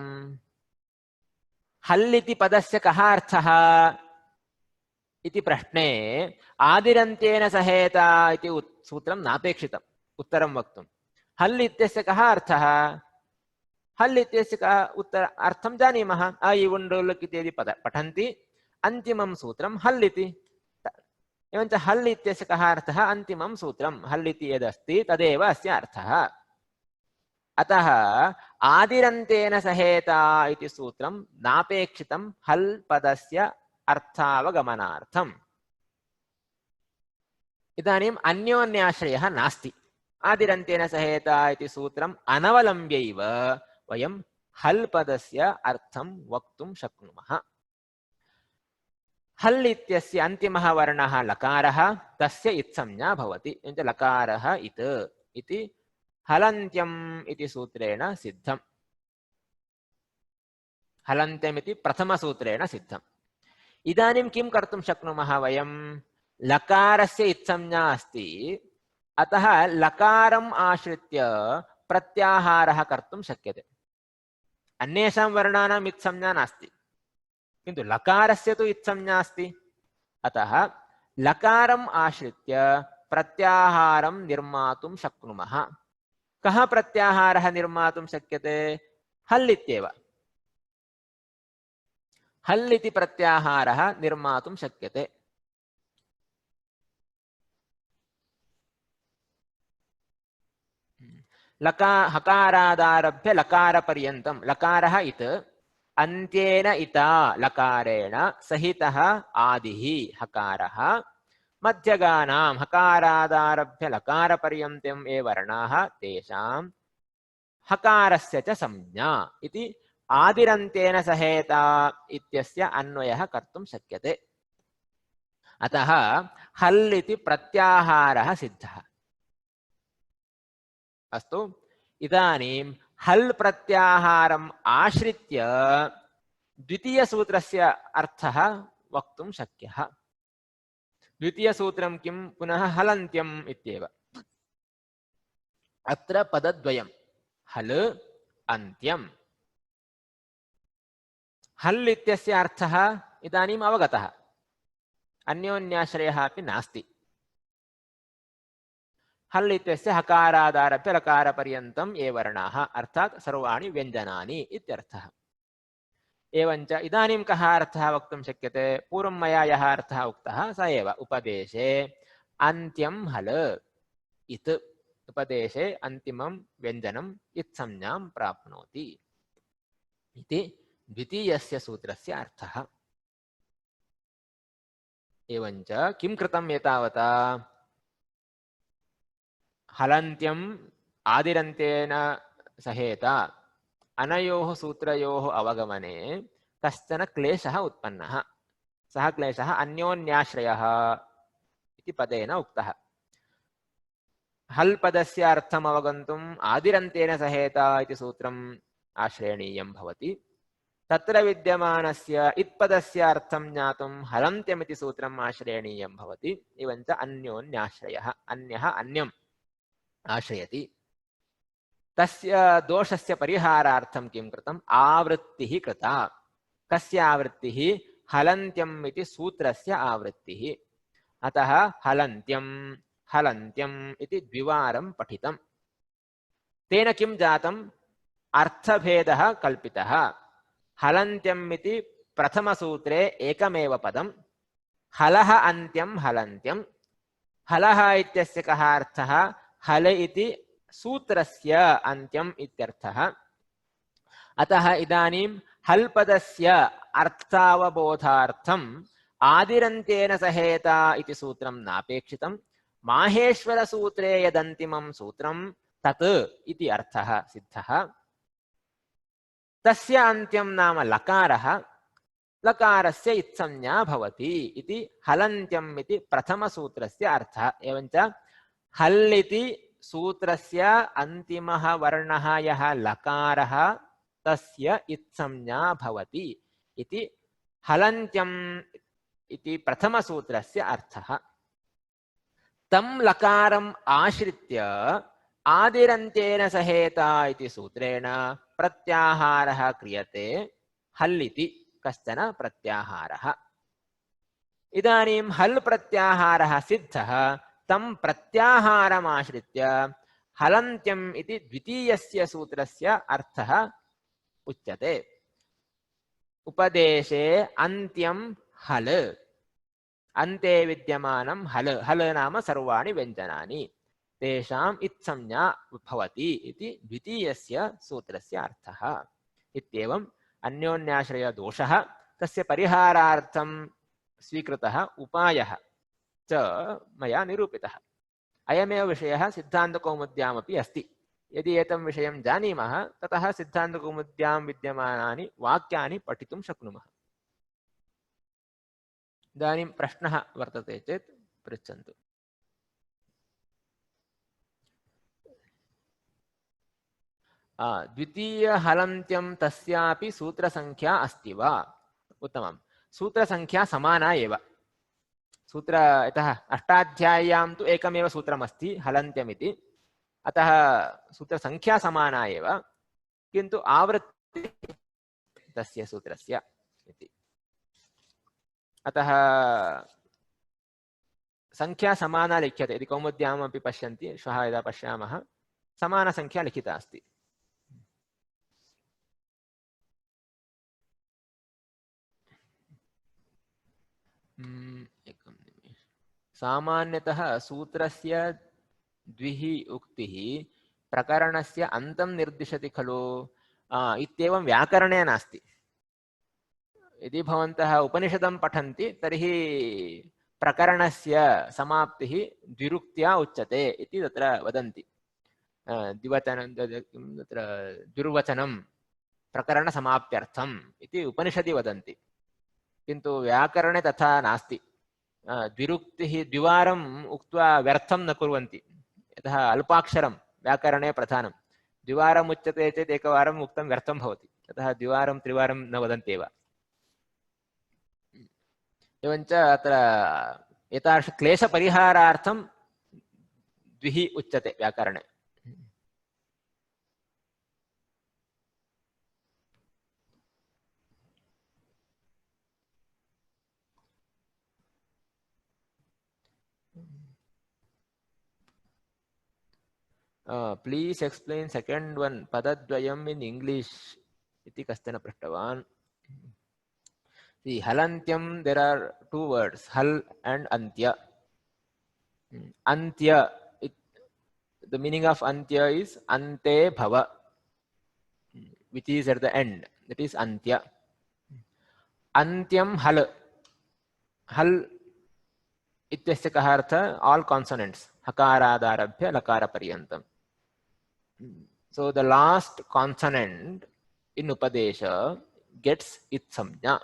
हल् इति पदस्य कः अर्थः इति प्रश्ने आदिरन्त्येन सहेता इति सूत्रं नापेक्षितम् उत्तरं वक्तुं। हल् इत्यस्य कः अर्थः? हल् इत्यस्य कः अर्थं जानीमः। अ इवुन् लृक् इत्यादि पठन्ति, अन्तिमं सूत्रं हल् इति। एवञ्च हल् इत्यस्य कः अर्थः? अन्तिमं सूत्रं हल् इति यदस्ति तदेव अस्य अर्थः। अतः आदिरन्तेन सहेता इति सूत्रं नापेक्षितं हल् पदस्य अर्थावगमनार्थम्। इदानीम् अन्योन्याश्रयः नास्ति। आदिरन्तेन सहेता इति सूत्रम् अनवलम्ब्यैव वयं हल् पदस्य अर्थं वक्तुं शक्नुमः। हल् इत्यस्य अन्तिमः वर्णः लकारः, तस्य इत्संज्ञा भवति। लकारः इत् इति हलन्त्यम् इति सूत्रेण सिद्धम्। हलन्त्यम् इति प्रथमसूत्रेण सिद्धम्। इदानीं किं कर्तुं शक्नुमः वयं? लकारस्य इत्संज्ञा अस्ति, अतः लकारम् आश्रित्य प्रत्याहारः कर्तुं शक्यते। अन्येषां वर्णानाम् इत्संज्ञा नास्ति, किन्तु लकारस्य तु इत्संज्ञा अस्ति। अतः लकारम् आश्रित्य प्रत्याहारं निर्मातुं शक्नुमः। कः प्रत्याहारः निर्मातुं शक्यते? हल् इत्येव। हल् इति प्रत्याहारः निर्मातुं शक्यते। हकारादारभ्य लकारपर्यन्तं लकारः इत अन्त्येन इता लकारेण सहितः आदिः हकारः मध्यगानां हकारादारभ्य लकारपर्यन्तं ये वर्णाः तेषां हकारस्य च संज्ञा इति आदिरन्तेन सहेता इत्यस्य अन्वयः कर्तुं शक्यते। अतः हल् इति प्रत्याहारः सिद्धः। अस्तु, इदानीं हल् प्रत्याहारम् आश्रित्य द्वितीयसूत्रस्य अर्थः वक्तुं शक्यः। द्वितीयसूत्रं किं? पुनः हलन्त्यम् इत्येव। अत्र पदद्वयं हल् अन्त्यम्। हल् इत्यस्य अर्थः इदानीम् अवगतः, अन्योन्याश्रयः अपि नास्ति। हल् इत्यस्य हकारादारभ्य लकारपर्यन्तं ये वर्णाः अर्थात् सर्वाणि व्यञ्जनानि इत्यर्थः। एवञ्च इदानीं कः अर्थः वक्तुं शक्यते? पूर्वं मया यः अर्थः उक्तः स एव। उपदेशे अन्त्यं हल् इत्, उपदेशे अन्तिमं व्यञ्जनम् इत्संज्ञां प्राप्नोति इति द्वितीयस्य सूत्रस्य अर्थः। एवञ्च किं कृतं एतावता? हलन्त्यम् आदिरन्तेन सहेता अनयोः सूत्रयोः अवगमने कश्चन क्लेशः उत्पन्नः। सः क्लेशः अन्योन्याश्रयः इति पदेन उक्तः। हल् पदस्य अर्थम् अवगन्तुम् आदिरन्तेन सहेता इति सूत्रम् आश्रयणीयं भवति। तत्र विद्यमानस्य इत्पदस्य अर्थं ज्ञातुं हलन्त्यमिति सूत्रम् आश्रयणीयं भवति। एवञ्च अन्योन्याश्रयः, अन्यः अन्यम् आश्रयति। तस्य दोषस्य परिहारार्थं किं कृतम्? आवृत्तिः कृता। कस्य आवृत्तिः? हलन्त्यम् इति सूत्रस्य आवृत्तिः। अतः हलन्त्यम् हलन्त्यम् इति द्विवारं पठितम्। तेन किं जातम्? अर्थभेदः कल्पितः। हलन्त्यम् इति प्रथमसूत्रे एकमेव पदं, हलः अन्त्यं हलन्त्यं। हलः इत्यस्य कः अर्थः? हल इति सूत्रस्य अन्त्यम् इत्यर्थः। अतः इदानीं हल् पदस्य अर्थावबोधार्थम् आदिरन्तेन सहेता इति सूत्रं नापेक्षितं। माहेश्वरसूत्रे यदन्तिमं सूत्रं तत् इति अर्थः सिद्धः। तस्य अन्त्यं नाम लकारः, लकारस्य इत्संज्ञा भवति इति हलन्त्यम् इति प्रथमसूत्रस्य अर्थः। एवञ्च हल् इति सूत्रस्य अन्तिमः वर्णः यः लकारः तस्य इत्संज्ञा भवति इति हलन्त्यम् इति प्रथमसूत्रस्य अर्थः। तं लकारम् आश्रित्य आदिरन्तेन सहेता इति सूत्रेण प्रत्याहारः क्रियते। हल् इति कश्चन प्रत्याहारः। इदानीं हल् प्रत्याहारः सिद्धः। तं प्रत्याहारमाश्रित्य हलन्त्यम् इति द्वितीयस्य सूत्रस्य अर्थः उच्यते। उपदेशे अन्त्यं हल्, अन्ते विद्यमानं हल्, हल् नाम सर्वाणि व्यञ्जनानि, तेषाम् इत्संज्ञा भवति इति द्वितीयस्य सूत्रस्य अर्थः। इत्येवम् अन्योन्याश्रयदोषः, तस्य परिहारार्थं स्वीकृतः उपायः च मया निरूपितः। अयमेव विषयः सिद्धान्तकौमुद्यामपि अस्ति। यदि एतं विषयं जानीमः ततः सिद्धान्तकौमुद्यां विद्यमानानि वाक्यानि पठितुं शक्नुमः। इदानीं प्रश्नः वर्तते चेत् पृच्छन्तु। द्वितीयहलन्त्यं तस्यापि सूत्रसङ्ख्या अस्ति वा? उत्तमं। सूत्रसङ्ख्या समाना एव। सूत्र यतः अष्टाध्याय्यां तु एकमेव सूत्रमस्ति हलन्त्यमिति, अतः सूत्रसङ्ख्या समाना एव, किन्तु आवृत्ति तस्य सूत्रस्य इति। अतः संख्या समाना लिख्यते। यदि कौमुद्यामपि पश्यन्ति, श्वः यदा पश्यामः, समानसङ्ख्या लिखिता अस्ति। सामान्यतः सूत्रस्य द्विः उक्तिः प्रकरणस्य अन्तं निर्दिशति खलु इत्येवं व्याकरणे नास्ति। यदि भवन्तः उपनिषदं पठन्ति तर्हि प्रकरणस्य समाप्तिः द्विरुक्त्या उच्यते इति तत्र वदन्ति। द्विवचनं तत्र दुर्वचनं प्रकरणसमाप्त्यर्थम् इति उपनिषदि वदन्ति, किन्तु व्याकरणे तथा नास्ति। द्विरुक्तिः द्विवारम् उक्त्वा व्यर्थं न कुर्वन्ति, यतः अल्पाक्षरं व्याकरणे प्रधानं। द्विवारम् उच्यते चेत् एकवारम् उक्तं व्यर्थं भवति, अतः द्विवारं त्रिवारं न वदन्त्येव। एवञ्च अत्र एतादृशक्लेशपरिहारार्थं द्विः उच्यते व्याकरणे। प्लीज एक्सप्लेन सेकंड वन पदद्वयम् इन इंग्लिश इति कश्चन पृष्टवान्। See, halantyam, there are two words, hal and antya. Antya, the meaning of antya is ante bhava, which is at the end. That is antya. Antyam hal. Hal ityasya kaha artha, all consonants. Hakaradharabhya lakara paryantam. So the last consonant in Upadesha gets its samjna.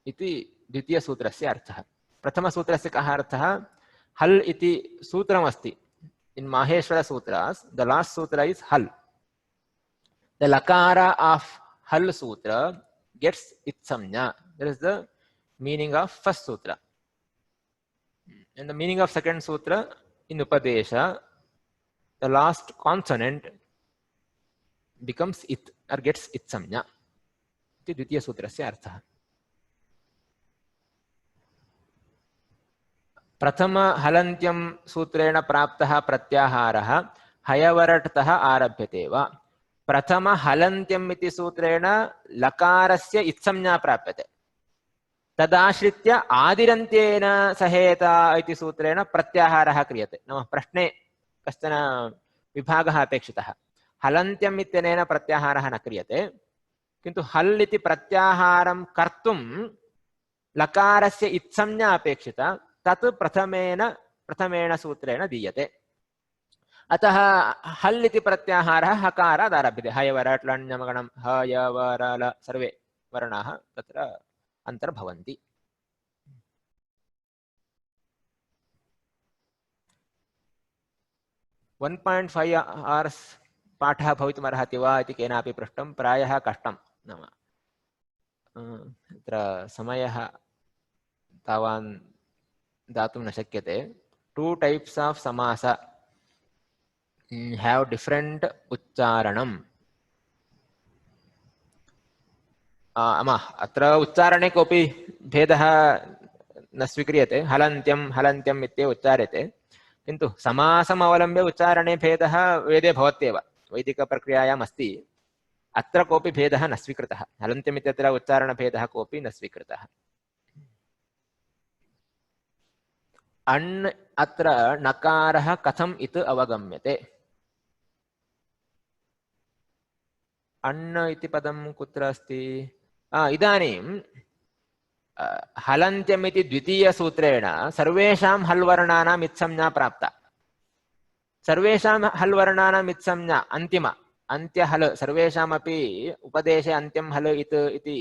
इति द्वितीय सूत्रस्य अर्थः। प्रथम सूत्रस्य कः अर्थः? हल इति सूत्रमस्ति in Maheshwara Sutras. The last sutra is hal. The lakara of hal sutra gets its samjna. That is the meaning of first sutra. And the meaning of second sutra in Upadesha, the last consonant becomes it or gets its samjna. इति द्वितीय सूत्रस्य अर्थः। प्रथम हलन्त्यं सूत्रेण प्राप्तः प्रत्याहारः हयवरट्तः आरभ्यते वा? प्रथम हलन्त्यम् इति सूत्रेण लकारस्य इत्संज्ञा प्राप्यते, तदाश्रित्य आदिरन्त्येन सहेता इति सूत्रेण प्रत्याहारः क्रियते। नाम प्रश्ने कश्चन विभागः अपेक्षितः। हलन्त्यम् इत्यनेन प्रत्याहारः न क्रियते, किन्तु हल् इति प्रत्याहारं कर्तुं लकारस्य इत्संज्ञा अपेक्षिता, तत् प्रथमेण सूत्रेण दीयते। अतः हल् इति प्रत्याहारः हकारात् आरभ्यते। हयवरट् लण्यमगणं हयवरल सर्वे वर्णाः तत्र अन्तर्भवन्ति। वन 1.5 hours पाठः भवितुमर्हति वा इति केनापि पृष्टं। प्रायः कष्टं, नाम तत्र समयः तावान् दातुं न शक्यते। टू टाइप्स ऑफ समास हैव डिफरेंट उच्चारणम्। अत्र उच्चारणे कोऽपि भेदः न स्वीक्रियते। हलन्त्यं हलन्त्यम् इत्येव उच्चार्यते, किन्तु समासम् अवलम्ब्य उच्चारणे भेदः वेदे भवत्येव, वैदिकप्रक्रियायाम् अस्ति। अत्र कोऽपि भेदः न स्वीकृतः। हलन्त्यम् इत्यत्र उच्चारणभेदः कोऽपि न स्वीकृतः। अण् अत्र नकारः कथम् इति अवगम्यते? अण् इति पदं कुत्र अस्ति? इदानीं हलन्त्यम् इति द्वितीयसूत्रेण सर्वेषां हल्वर्णानाम् इत्संज्ञा प्राप्ता। सर्वेषां हल्वर्णानाम् इत्संज्ञा अन्तिम अन्त्यहल् सर्वेषामपि उपदेशे अन्त्यं हल् इति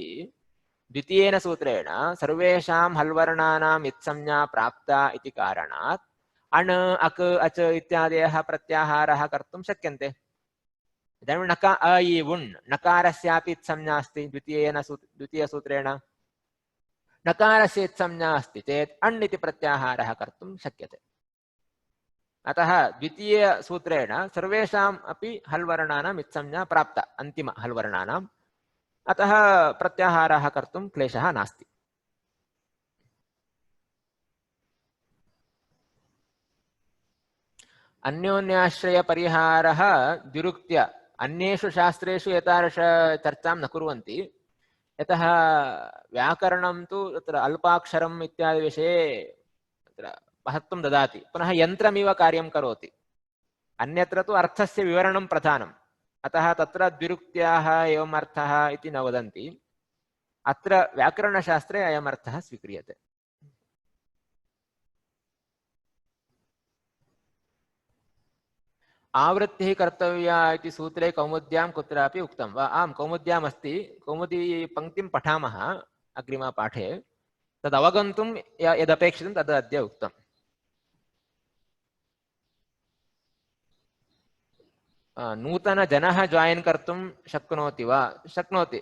द्वितीयेन सूत्रेण सर्वेषां हल्वर्णानाम् इत्संज्ञा प्राप्ता इति कारणात् अण् अक् अच् इत्यादयः प्रत्याहारः कर्तुं शक्यन्ते। इदानीं नका अ इ उण् नकारस्यापि इत्संज्ञा अस्ति। द्वितीयसूत्रेण नकारस्य इत्संज्ञा अस्ति चेत् अण् इति प्रत्याहारः कर्तुं शक्यते। अतः द्वितीयसूत्रेण सर्वेषाम् अपि हल्वर्णानाम् इत्संज्ञा प्राप्ता, अन्तिम हल्वर्णानाम्। अतः प्रत्याहारः कर्तुं क्लेशः नास्ति। अन्योन्याश्रयपरिहारः द्विरुक्त्या। अन्येषु शास्त्रेषु एतादृश चर्चां न कुर्वन्ति, यतः व्याकरणं तु तत्र अल्पाक्षरम् इत्यादि विषये तत्र महत्त्वं ददाति, पुनः यन्त्रमिव कार्यं करोति। अन्यत्र तु अर्थस्य विवरणं प्रधानम्, अतः तत्र द्विरुक्त्याः एवम् अर्थः इति न वदन्ति। अत्र व्याकरणशास्त्रे अयम् अर्थः स्वीक्रियते। आवृत्तिः कर्तव्या इति सूत्रे कौमुद्यां कुत्रापि उक्तं वा? आम्, कौमुद्याम् अस्ति। कौमुदी पङ्क्तिं पठामः अग्रिमपाठे, तद् अवगन्तुं यदपेक्षितं तद् अद्य उक्तम्। नूतनजनः जायिन् कर्तुं शक्नोति वा? शक्नोति।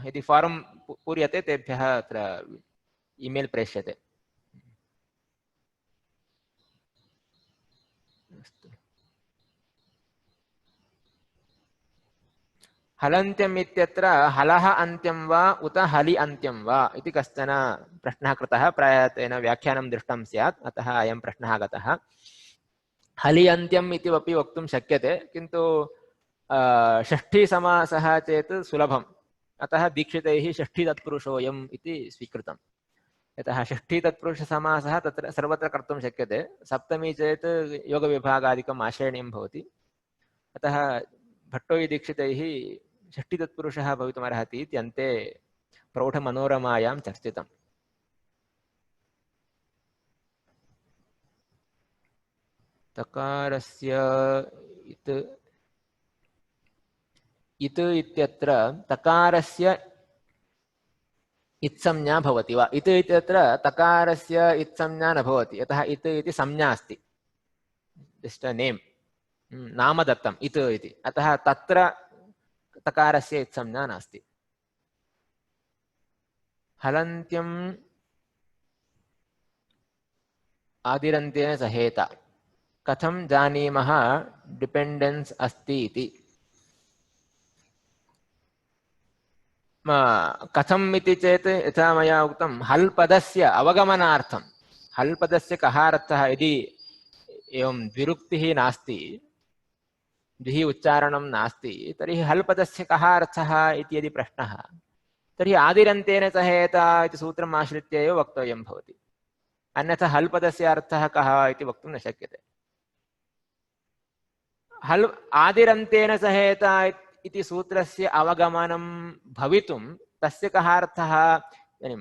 यदि फार्म् पूर्यते तेभ्यः अत्र ईमेल् प्रेष्यते। हलन्त्यम् इत्यत्र हलः अन्त्यं वा उत हलि अन्त्यं वा इति कश्चन प्रश्नः कृतः। प्रायः तेन व्याख्यानं दृष्टं स्यात्, अतः अयं प्रश्नः आगतः। हलि अन्त्यम् इति अपि वक्तुं शक्यते, किन्तु षष्ठीसमासः चेत् सुलभम्, अतः दीक्षितैः षष्ठीतत्पुरुषोऽयम् इति स्वीकृतम्। यतः षष्ठीतत्पुरुषसमासः तत्र सर्वत्र कर्तुं शक्यते, सप्तमी चेत् योगविभागादिकम् आश्रयणीयं भवति। अतः भट्टोयिदीक्षितैः षष्ठीतत्पुरुषः भवितुमर्हति इति अन्ते प्रौढमनोरमायां चर्चितम्। तकारस्य इत् इत्यत्र तकारस्य इत्संज्ञा भवति वा? इत् इत्यत्र तकारस्य इत्संज्ञा न भवति, यतः इत् इति संज्ञा अस्ति, जस्ट् अ नेम्, नाम दत्तम् इत् इति, अतः तत्र तकारस्य इत्संज्ञा नास्ति। हलन्त्यम् आदिरन्त्येन सहेत कथं जानीमः डिपेंडेंस अस्ति इति? कथम् इति चेत् यथा मया उक्तं, हल् पदस्य अवगमनार्थं, हल् पदस्य कः अर्थः, यदि एवं द्विरुक्तिः नास्ति, द्विः उच्चारणं नास्ति, तर्हि हल् पदस्य कः अर्थः इति यदि प्रश्नः, तर्हि आदिरन्तेन सहेत इति सूत्रम् आश्रित्य एव वक्तव्यं भवति। अन्यथा हल् पदस्य अर्थः कः इति वक्तुं न शक्यते। हल् आदिरन्तेन सहेत इति सूत्रस्य अवगमनं भवितुं तस्य कः अर्थः? इदानीं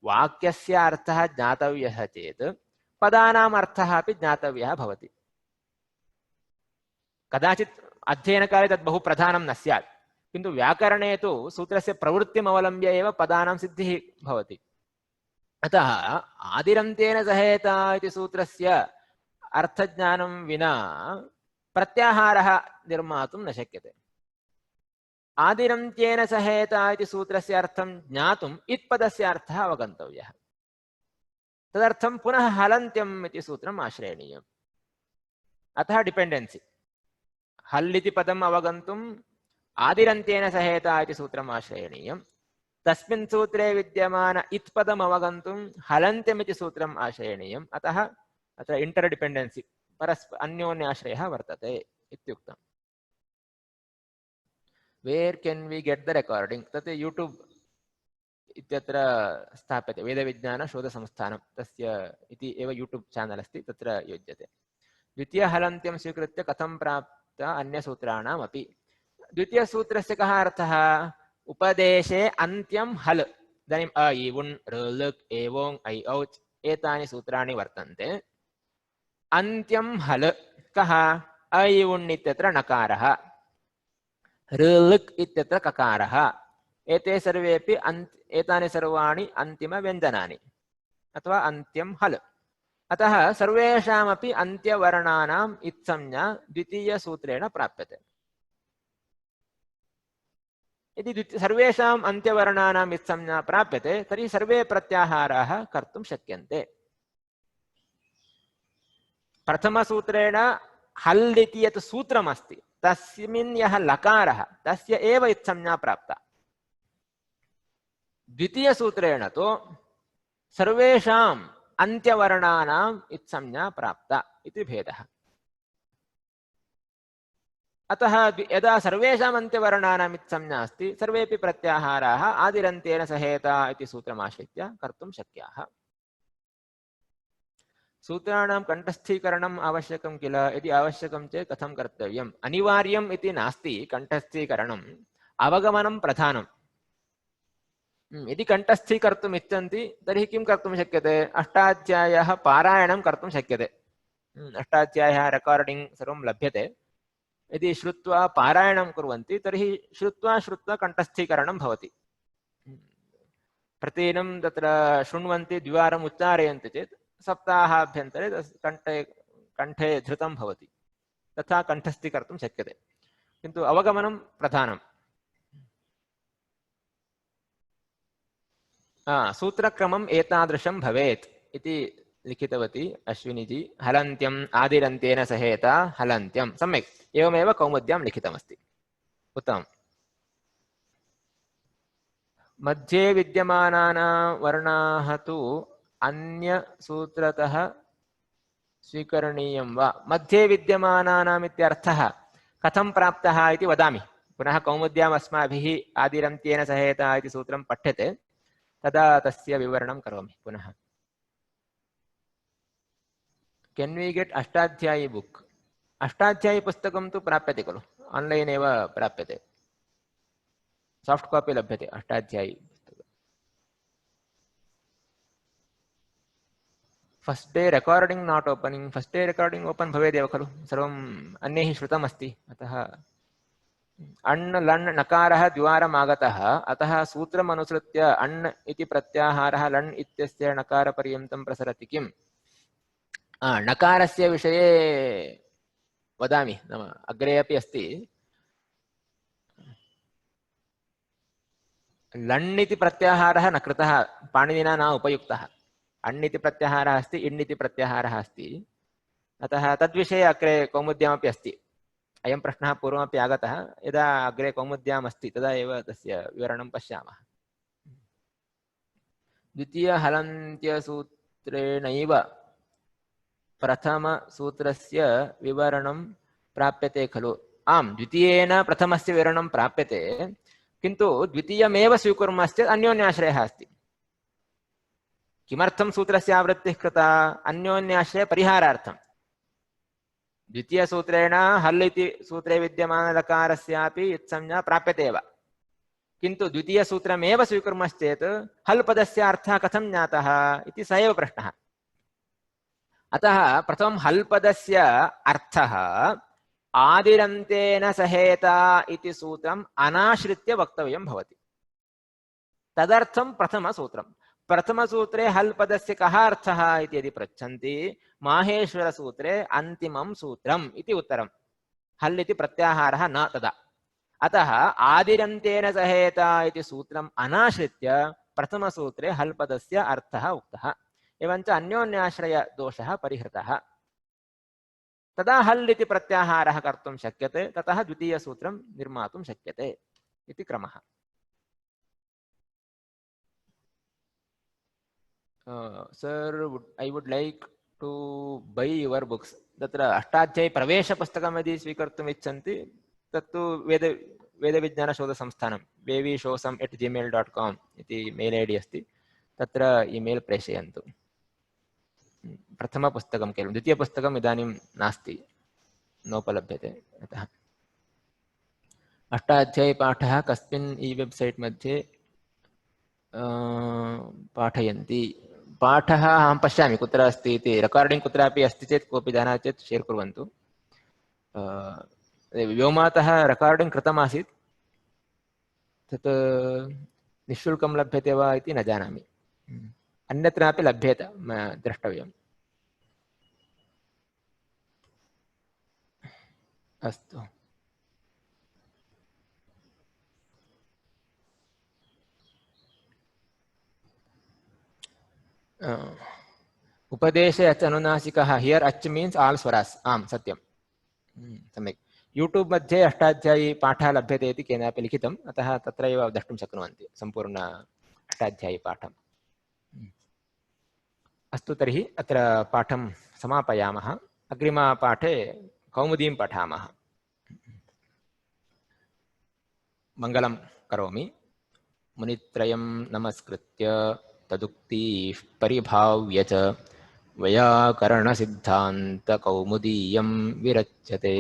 वाक्यस्य अर्थः ज्ञातव्यः चेत् पदानाम् अर्थः अपि ज्ञातव्यः भवति। कदाचित् अध्ययनकाले तद् बहु प्रधानं न स्यात्, किन्तु व्याकरणे तु सूत्रस्य प्रवृत्तिम् अवलम्ब्य एव पदानां सिद्धिः भवति। अतः आदिरन्तेन सहेत इति सूत्रस्य अर्थज्ञानं विना प्रत्याहारः निर्मातुं न शक्यते। आदिरन्त्येन सहेत इति सूत्रस्य अर्थं ज्ञातुम् इत्पदस्य अर्थः अवगन्तव्यः। तदर्थं पुनः हलन्त्यम् इति सूत्रम् आश्रयणीयम्। अतः डिपेंडेन्सी, हल् इति पदम् अवगन्तुम् आदिरन्त्येन सहेत इति सूत्रम् आश्रयणीयम्। तस्मिन् सूत्रे विद्यमान इत्पदम् अवगन्तुं हलन्त्यम् इति सूत्रम् आश्रयणीयम्। अतः अत्र इंटरडिपेंडेन्सी, अन्योन्याश्रयः वर्तते इत्युक्तम्। Where can we get the recording? तत् यूट्यूब इत्यत्र स्थाप्यते, वेदविज्ञानशोधसंस्थानं तस्य इति एव यूट्यूब चैनल अस्ति, तत्र योज्यते। द्वितीयहलन्त्यं स्वीकृत्य कथं प्राप्त अन्यसूत्राणाम् अपि? द्वितीयसूत्रस्य कः अर्थः? उपदेशे अन्त्यं हल्। इदानीम् अ इ उन् ऋ लृक् एवोङ् ऐ औच् एतानि सूत्राणि वर्तन्ते। अन्त्यं हल् कः? अ इ उन् इत्यत्र नकारः, ऋ लृक् इत्यत्र ककारः, एते सर्वेपि एतानि सर्वाणि अन्तिमव्यञ्जनानि अथवा अन्त्यं हल्। अतः सर्वेषामपि अन्त्यवर्णानाम् इत्संज्ञा द्वितीयसूत्रेण प्राप्यते। यदि सर्वेषाम् अन्त्यवर्णानाम् इत्संज्ञा प्राप्यते तर्हि सर्वे प्रत्याहाराः कर्तुं शक्यन्ते। प्रथमसूत्रेण हल् इति यत् सूत्रमस्ति तस्मिन् यः लकारः तस्य एव इत्संज्ञा प्राप्ता। द्वितीयसूत्रेण तु सर्वेषाम् अन्त्यवर्णानाम् इत्संज्ञा प्राप्ता इति भेदः। अतः यदा सर्वेषाम् अन्त्यवर्णानाम् इत्संज्ञा अस्ति, सर्वेपि प्रत्याहाराः आदिरन्त्येन सहेत इति सूत्रमाश्रित्य कर्तुं शक्याः। सूत्राणां कण्ठस्थीकरणम् आवश्यकं किल? यदि आवश्यकं चेत् कथं कर्तव्यम्? अनिवार्यम् इति नास्ति कण्ठस्थीकरणम्, अवगमनं प्रधानम्। यदि कण्ठस्थीकर्तुम् इच्छन्ति तर्हि किं कर्तुं शक्यते? अष्टाध्यायः पारायणं कर्तुं शक्यते। अष्टाध्यायः रेकार्डिङ्ग् सर्वं लभ्यते। यदि श्रुत्वा पारायणं कुर्वन्ति तर्हि श्रुत्वा श्रुत्वा कण्ठस्थीकरणं भवति। प्रतिदिनं तत्र शृण्वन्ति, द्विवारम् उच्चारयन्ति चेत् सप्ताहाभ्यन्तरे कण्ठे धृतं भवति। तथा कण्ठस्थीकर्तुं शक्यते, किन्तु अवगमनं प्रधानम्। सूत्रक्रमम् एतादृशं भवेत् इति लिखितवती अश्विनीजी। हलन्त्यम् आदिरन्त्येन सहेता हलन्त्यं, सम्यक् एवमेव कौमुद्यां लिखितमस्ति। उत्तमम्। मध्ये विद्यमानानां वर्णाः तु अन्यसूत्रतः स्वीकरणीयं वा? मध्ये विद्यमानानाम् इत्यर्थः कथं प्राप्तः इति वदामि। पुनः कौमुद्याम् अस्माभिः आदिरन्त्येन सहेता इति सूत्रं पठ्यते, तदा तस्य विवरणं करोमि पुनः। Can we get Ashtadhyayi book? Ashtadhyayi पुस्तकं तु प्राप्यते खलु, आन्लैन् एव प्राप्यते, साफ्ट् कापी लभ्यते अष्टाध्यायी पुस्तकं। First day recording not opening, first day recording open भवेदेव खलु, सर्वम् अन्यैः श्रुतमस्ति। अतः अण् लण् नकारः द्विवारम् आगतः, अतः सूत्रम् अनुसृत्य अण् इति प्रत्याहारः लण् इत्यस्य नकारपर्यन्तं प्रसरति किम्? नकारस्य विषये वदामि, नाम अग्रे अपि अस्ति। लण् इति प्रत्याहारः न कृतः, पाणिनिना न उपयुक्तः। अण् इति प्रत्याहारः अस्ति, इण् इति प्रत्याहारः अस्ति, अतः तद्विषये अग्रे कौमुद्यामपि अस्ति। अयं प्रश्नः पूर्वमपि आगतः, यदा अग्रे कौमुद्याम् अस्ति तदा एव तस्य विवरणं पश्यामः। द्वितीयहलन्त्यसूत्रेणैव प्रथमसूत्रस्य विवरणं प्राप्यते खलु? आम्, द्वितीयेन प्रथमस्य विवरणं प्राप्यते, किन्तु द्वितीयमेव स्वीकुर्मश्चेत् अन्योन्याश्रयः अस्ति। किमर्थं सूत्रस्य आवृत्तिः कृता? अन्योन्याश्रयपरिहारार्थं। द्वितीयसूत्रेण हल् इति सूत्रे विद्यमानलकारस्यापि इत्संज्ञा प्राप्यते एव, किन्तु द्वितीयसूत्रमेव स्वीकुर्मश्चेत् हल् पदस्य अर्थः कथं ज्ञातः इति स एव प्रश्नः। अतः प्रथमं हल् पदस्य अर्थः आदिरन्तेन सहेता इति सूत्रम् अनाश्रित्य वक्तव्यं भवति। तदर्थं प्रथमसूत्रं। प्रथमसूत्रे हल् पदस्य कः अर्थः इति यदि पृच्छन्ति, माहेश्वरसूत्रे अन्तिमं सूत्रम् इति उत्तरं। हल् इति प्रत्याहारः न तदा। अतः आदिरन्तेन सहेता इति सूत्रम् अनाश्रित्य प्रथमसूत्रे हल् पदस्य अर्थः उक्तः। एवञ्च अन्योन्याश्रयदोषः परिहृतः। तदा हल् इति प्रत्याहारः कर्तुं शक्यते, ततः द्वितीयसूत्रं निर्मातुं शक्यते इति क्रमः। Sir, I would like to buy your books. तत्र अष्टाध्यायी प्रवेशपुस्तकं यदि स्वीकर्तुम् इच्छन्ति तत्तु वेदविज्ञानशोधसंस्थानं vvshosam@gmail.com इति मेल् ऐडी अस्ति, तत्र ईमेल् प्रेषयन्तु। प्रथमपुस्तकं केवलं, द्वितीयपुस्तकम् इदानीं नास्ति, नोपलभ्यते। अतः अष्टाध्यायीपाठः कस्मिन् ई-वेब्सैट् मध्ये पाठयन्ति? पाठः अहं पश्यामि कुत्र अस्ति इति, रेकार्डिङ्ग् कुत्रापि अस्ति चेत् कोऽपि जानाति चेत् शेर् कुर्वन्तु। व्योमातः रेकार्डिङ्ग् कृतमासीत्, तत् निःशुल्कं लभ्यते वा इति न जानामि, अन्यत्रापि लभ्येत, द्रष्टव्यम्। अस्तु। उपदेशे अच् अनुनासिकः, हियर् अच् मीन्स् आल् स्वरास्। आम्, सत्यं, सम्यक्। यूट्यूब् मध्ये अष्टाध्यायी पाठः लभ्यते इति केनापि लिखितम्, अतः तत्रैव द्रष्टुं शक्नुवन्ति सम्पूर्ण अष्टाध्यायी पाठम्। अस्तु, तर्हि अत्र पाठं समापयामः। अग्रिमपाठे कौमुदीं पठामः। मङ्गलं करोमि। मुनित्रयं नमस्कृत्य तदुक्तीः परिभाव्य च वैयाकरणसिद्धान्तकौमुदीयं विरच्यते।